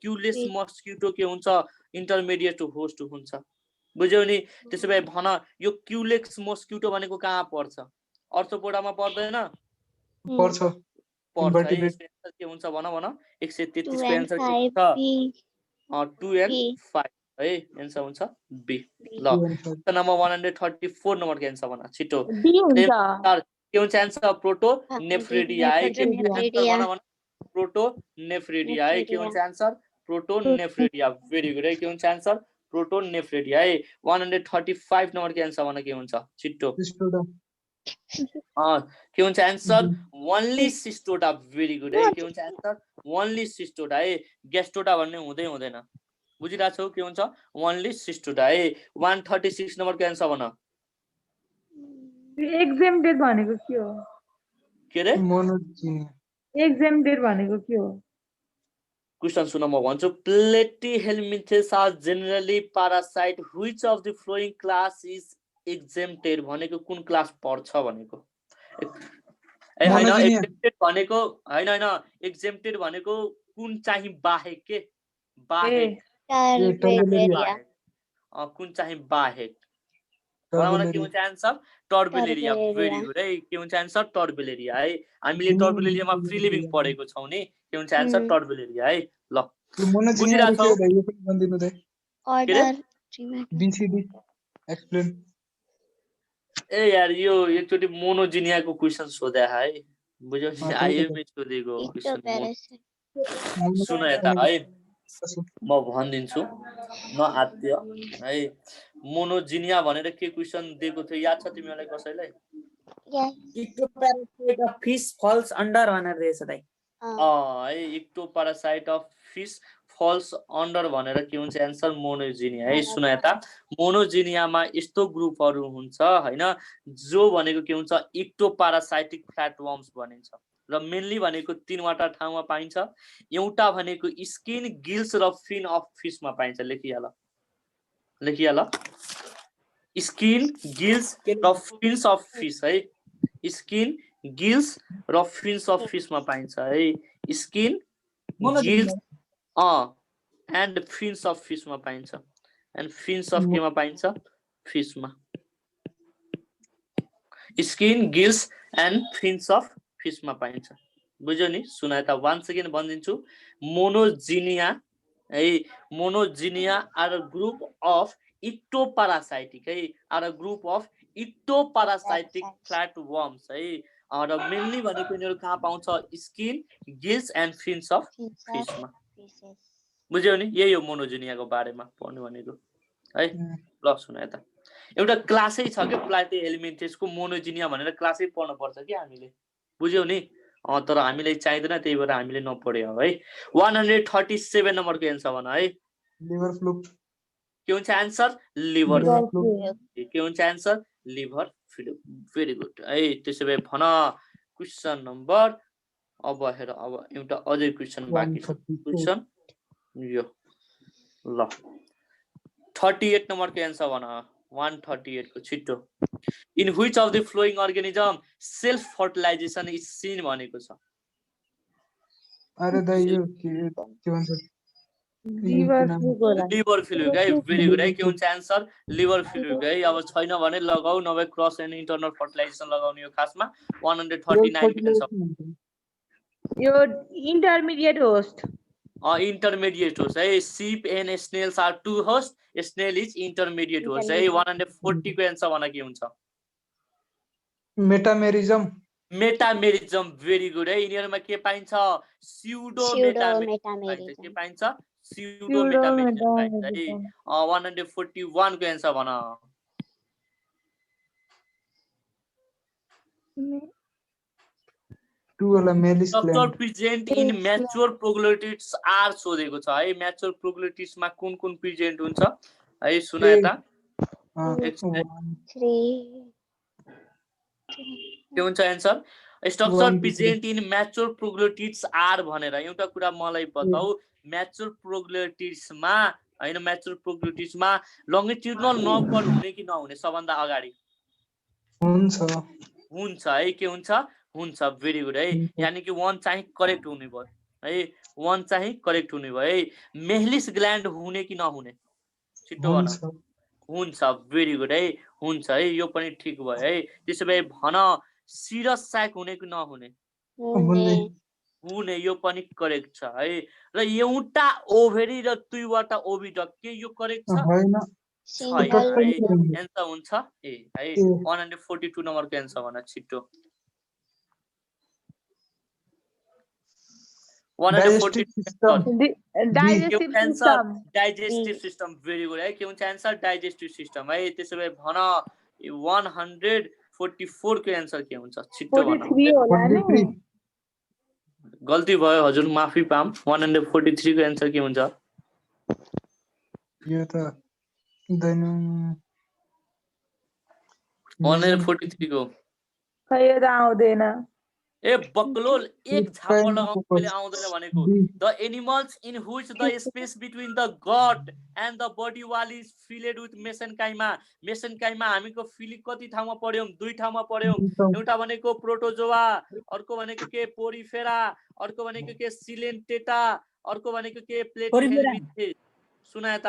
क्युलेस मस्किटो के हुन्छ इन्टरमिडिएट होस्ट हुन्छ बुझ्यौ नि त्यसो भए भन यो क्युलेक्स मस्किटो भनेको कहाँ पर्छ अर्थोपोडामा पर्दैन पर्छ के हुन्छ भन भन 133 को एन्सर के हुन्छ 2 and 5 है एन्सर हुन्छ बी ल नम्बर 134 नम्बरको एन्सर भन छिटो डी हुन्छ के हुन्छ एन्सर प्रोटोनेफ्रिडिया है के भन भन प्रोटोनेफ्रिडिया है के हुन्छ एन्सर प्रोटोनेफ्रिडिया भेरी गुड है के हुन्छ एन्सर प्रोटोनेफ्रिडिया है 135 नम्बरको एन्सर भन के हुन्छ छिटो के हुन्छ answer only Cestoda very good है के हुन्छ एन्सर ओन्ली सिस्टोडा है ग्यास्टोडा भन्ने हुँदै हुँदैन बुझिरहेको छौ के हुन्छ ओन्ली सिस्टोडा है 136 नम्बरको एन्सर भन एक्जेम्प्टेड भनेको के हो के रे मोनोजिनिया एक्जेम्प्टेड भनेको के हो क्वेशन सुन म भन्छु Platyhelminthes are generally parasite which of the following class is exempted भनेको कुन क्लास पर्छ भनेको ए हैन एक्जेम्प्टेड भनेको हैन हैन एक्जेम्प्टेड भनेको कुन चाहिँ बाहेक के बाहेक कुन चाहिँ बाहेक भन के हुन्छ एन्सर टर्बुलेरिया भेरी गुड है के हुन्छ एन्सर टर्बुलेरिया है हामीले टर्बुलेरियामा फ्री लिभिङ पढेको छौं नि के हुन्छ एन्सर टर्बुलेरिया है ल मोनोजिनिया के हो यो पनि भन्दिनु त अर्डर बीसीडी एक्सप्लेन ए यार यो एकचोटी मोनोजिनियाको क्वेशन सोध्या है बुझ्यौ आइएमए सोधेको क्वेशन सुन यता है म भनिदिन्छु नआत्य है मोनोजिनिया भनेर के क्वेशन दिएको थियो याद छ तिमीलाई कसैलाई इक्टोप्यारासाइट अफ फिश फल्स अन्डर भनेर दिएछ दाइ है इक्टोप्यारासाइट अफ फिश फल्स अन्डर भनेर के हुन्छ एन्सर मोनोजिनिया है सुन यता मोनोजिनियामा यस्तो ग्रुपहरु हुन्छ हैन जो भनेको के हुन्छ इक्टोप्यारासाइटिक फ्ल्याटवर्म्स भनिन्छ र मेनली भनेको तीनवटा ठाउँमा पाइन्छ एउटा भनेको स्किन गिल्स र फिन अफ फिशमा पाइन्छ लेखिहाल स्किन गिल्स र फिन्स अफ फिश है स्किन गिल्स र फिन्स अफ फिशमा पाइन्छ है skin gills and fins of फिसमा पाइन्छ एन्ड फिन्स अफ केमा पाइन्छ फिसमा skin gills and fins of फिसमा पाइन्छ बुझ्यो नि सुनाए त वान्स अगेन भनिदिन्छु मोनोजिनिया है Monogenea are a group of ectoparasitic है are a group of ectoparasitic flat worms है र मेनली भनेको यिनीहरू कहाँ पाउँछ skin gills and fins of फिसमा बुझ्यौ नि यही हो मोनोजिनियाको बारेमा पढ्नु भनेको है ल सुनाए त एउटा क्लासै छ के प्लाटी हेलमिन्थेसको मोनोजिनिया भनेर क्लासै पढ्नु पर्छ कि हामीले बुझ्यौ नि तर हामीलाई चाहिँदैन त्यही भएर हामीले नपढ्यो है 137 नम्बरको एन्सर भन है लिभर फ्लुक के हुन्छ एन्सर लिभर के हुन्छ answer liver fluke very good है त्यसो भए भन क्वेशन नम्बर अब हेर अब एउटा अझै क्वेशन बाँकी छ क्वेशन यो ल 38 नम्बरको एन्सर भन 138 को छिटो in which of the following organism self fertilization is seen भनेको छ अरे दाइ यो के भन्छ लिभर फ्लुक है भेरी गुड है के हुन्छ एन्सर लिभर फ्लुक है अब छैन भने लगाऊ नभए क्रस एन्ड इन्टरनल फर्टिलाइजेसन लगाउने यो खासमा 139 यो इन्टरमिडिएट होस्ट intermediate host है sheep and snails are two host snail is intermediate host है 140 को आन्सर भन के हुन्छ मेटामेरिजम भेरी गुड है यिनीहरुमा के पाइन्छ स्युडो मेटामेरिजम के पाइन्छ स्युडो मेटामेरिजम पाइन्छ है 141 को आन्सर भन Structure present in mature proglottids are सोधेको छ है mature proglottids मा कुन कुन प्रेजेन्ट हुन्छ है सुनाए त के हुन्छ answer structure present in mature proglottids are भनेर एउटा कुरा मलाई बताऊ mature proglottids मा हैन mature proglottids मा longitudinal nerve cord हुने कि नहुने सबभन्दा अगाडि हुन्छ है के हुन्छ भेरी गुड है यानी कि 1 चाहिँ करेक्ट हुने भयो है 1 चाहिँ करेक्ट हुने भयो है मेहलिस ग्ल्यान्ड हुने कि नहुने छिटो भन हुन्छ भेरी गुड है हुन्छ है यो पनि ठीक भयो है त्यसो भए भन सिरस स्याक हुने कि नहुने हुने यो पनि करेक्ट छ है र एउटा ओभरी र दुईवटा ओभिडक्ट के यो करेक्ट छ छैन एन्सर हुन्छ ए है 142 नम्बरको एन्सर भन छिटो डाइजेस्टिभ सिस्टम भेरी गुड है के हुन्छ एन्सर डाइजेस्टिभ सिस्टम है त्यसो भए भन 144 को एन्सर के हुन्छ छिटो भन गल्ती भयो हजुर माफी पाम 143 को एन्सर के हुन्छ यो त 143 को खै त आउँदैन ए बक्लोल एक झापड लगाउन मैले आउँदैन भनेको the animals in which the space between the gut and the body wall is filled with mesenchyma हामीको फिली कति ठाउँमा पढ्यौं दुई ठाउँमा पढ्यौं एउटा भनेको प्रोटोजोआ अर्को भनेको के पोरिफेरा अर्को भनेको के सिलेन्टेटा अर्को भनेको के प्लेटिहेल्मिन्थेस सुनाए त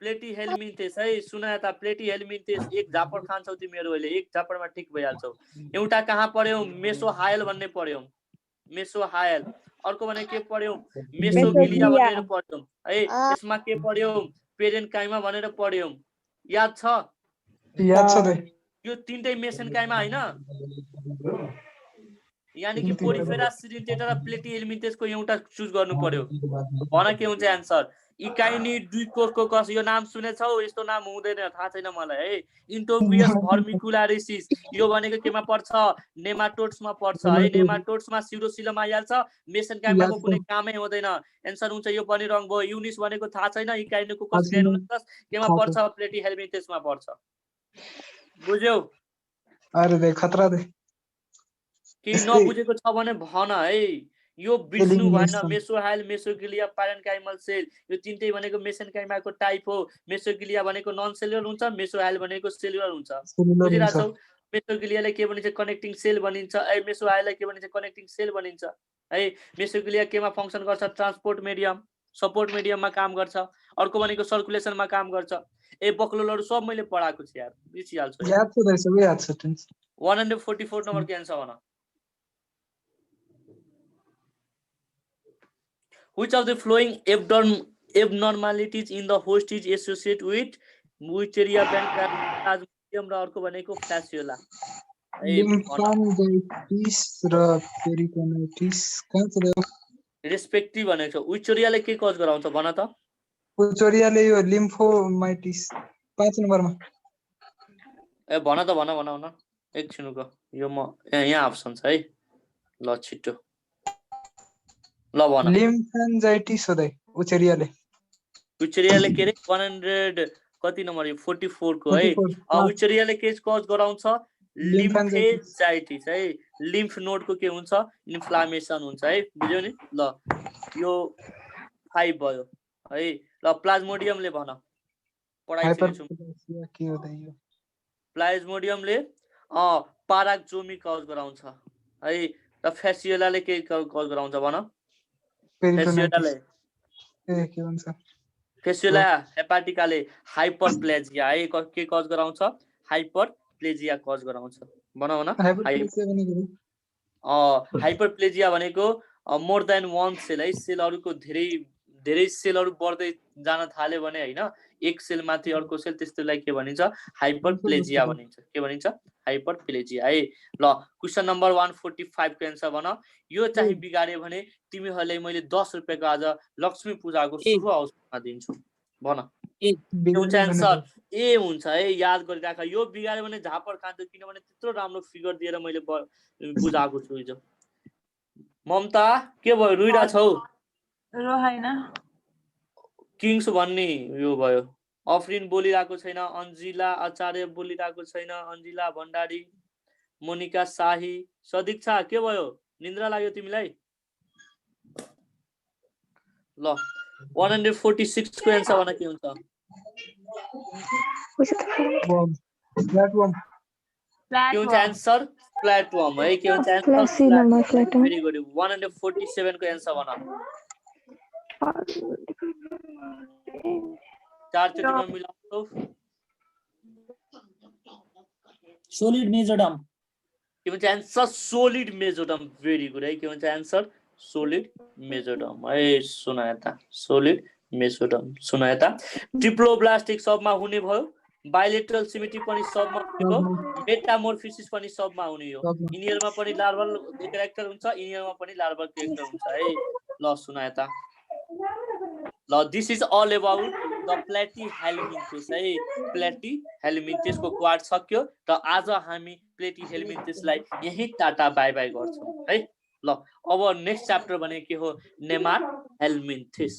प्लेटिहेल्मिन्थेस है सुनाए त प्लेटिहेल्मिन्थेस एक झापड खान्छौ तिमीहरु अहिले एक झापडमा ठीक भइहाल्छौ एउटा कहाँ पढ्यौ मेसोहायल भन्ने पढ्यौ मेसोहायल अर्को भने के पढ्यौ मेसोगिलिया भनेर पढ्यौ है यसमा के पढ्यौ पेरेन्काइमा भनेर पढ्यौ याद छ यो तीनटै मेसेनकाइमा हैन यानी कि पोरिफेरा सिलिन्टेटा र प्लेटिहेल्मिन्थेसको एउटा चुज गर्नु पर्यो भन के हुन्छ आन्सर इकाइनी दुईकोर्कोकस यो नाम सुनेछौ यस्तो नाम हुँदैन थाहा छैन मलाई है इन्टोग्रियस भर्मिकुलारिसिस यो भनेको केमा पर्छ नेमाटोड्समा पर्छ है नेमाटोड्समा स्युडोसिलम आइहाल्छ मेसेनकाइमाको कुनै कामै हुँदैन एन्सर हुन्छ यो पनि रङ भयो युनिस भनेको थाहा छैन इकाइनोकोकस ग्रानुलोसस केमा पर्छ प्लेटिहेल्मिन्थेसमा पर्छ बुझ्यौ अरे दे खतरा दे के नबुझेको छ भने भन है यो बिर्सनु भएन मेसोहायल मेसोगिलिया प्यारेन्काइमल सेल यो तीनटै भनेको मेसेनकाइमाको टाइप हो मेसोगिलिया भनेको नन सेलुलर हुन्छ मेसोहायल भनेको सेलुलर हुन्छ बुझिराछौ मेसोगिलियालाई के भनिन्छ कनेक्टिङ सेल भनिन्छ मेसोहायललाई के भनिन्छ कनेक्टिङ सेल भनिन्छ है मेसोग्लिया केमा फंक्सन गर्छ ट्रान्सपोर्ट मिडियम सपोर्ट मिडियममा काम गर्छ अर्को भनेको सर्कुलेसनमा काम गर्छ ए बक्लोलहरु सब मैले पढाएको छु यार बिर्सिहाल्छु याद छ दाइ सबै याद छ टेन्स 144 नम्बर के आन्सर भन Which of the following abnormalities in the host is associated with Wucheria pancreatitis र अर्को भनेको फ्यासियोला लिम्फान्जाइटिस र पेरिटोनाइटिस कहाँ छ रेस्पेक्टिभ भनेको छ उचोरियाले के कज गराउँछ भन त उचोरियाले यो लिम्फोमाइटिस 5 नम्बरमा ए भन त भन एकछिनको यो म यहाँ अप्सन छ है ल छिटो ल भन लिम्फान्जाइटिस हो दाइ उचोरियाले के रे 100 कति नम्बर यो 44 को है उचोरियाले के कज गराउँछ लिम्फेजाइटिस है लिम्फ नोडको के हुन्छ इन्फ्लामेसन हुन्छ है बुझ्यौ नि ल यो 5 भयो है ल प्लाज्मोडियमले भन पढाइसकेछु के हो दाइ यो प्लाज्मोडियमले पाराक्जोमी कज गराउँछ है र फ्यासियोलाले के कज गराउँछ भन फेसियोलाले के भन्छ फेसियोला हेपाटिकाले हाइपरप्लेजिया है के कज गराउँछ हाइपरप्लेजिया कज गराउँछ भन हाइपरप्लेजिया भनेको मोर देन वन सेल है सेलहरुको धेरै सेलहरु बढ्दै जान थाल्यो भने हैन एक सेल माथि अर्को सेल त्यस्तोलाई के भनिन्छ हाइपरप्लेजिया भनिन्छ के भनिन्छ हाइपरप्लेजिया है ल क्वेशन नम्बर 145 को आन्सर भन यो चाहिँ बिगाड्यो भने तिमीहरुले मैले 10 रुपैयाँको आज लक्ष्मी पूजाको शुभ अवसरमा दिन्छु भन हुन्छ आन्सर ए हुन्छ है याद गरिराख यो बिगाड्यो भने झापर खान्छ किनभने त्यत्रो राम्रो फिगर दिएर मैले बुझाएको छु हिजो ममता के भयो रुइरा छौ रोहाइन किङ्स भन्ने यो भयो अफरिन बोलिरहेको छैन अन्जिला आचार्य बोलिरहेको छैन अन्जिला भण्डारी मोनिका शाही सदीक्षा के भयो निन्द्रा लाग्यो तिमीलाई ल 146 को आन्सर भन के हुन्छ प्लेटफर्म के हुन्छ आन्सर प्लेटफर्म है के हुन्छ आन्सर भेरी गुड 147 को आन्सर भन चार चोटीमा मिलाउँछौ सोलिड मेजोडम के भन्छ आन्सर सोलिड मेजोडम भेरी गुड है के भन्छ आन्सर सोलिड मेजोडम है सुन यता सोलिड मेजोडम सुन यता ट्रिप्लोब्लास्टिक सबमा हुने भयो बाइलेटरल सिमेट्री पनि सबमा हुने भयो मेटामोर्फोसिस पनि सबमा हुने हो इनियरमा पनि लार्भल क्यारेक्टर हुन्छ इनियरमा पनि लार्भल क्यारेक्टर हुन्छ है ल सुन यता ल this is all about the Platyhelminthes है प्लेटिहेल्मिन्थेस को क्वाड सक्यो र आज हामी प्लेटिहेल्मिन्थेसलाई यही टाटा बाइ बाइ गर्छौं है ल अब नेक्स्ट च्याप्टर भने के हो नेमारहेल्मिन्थेस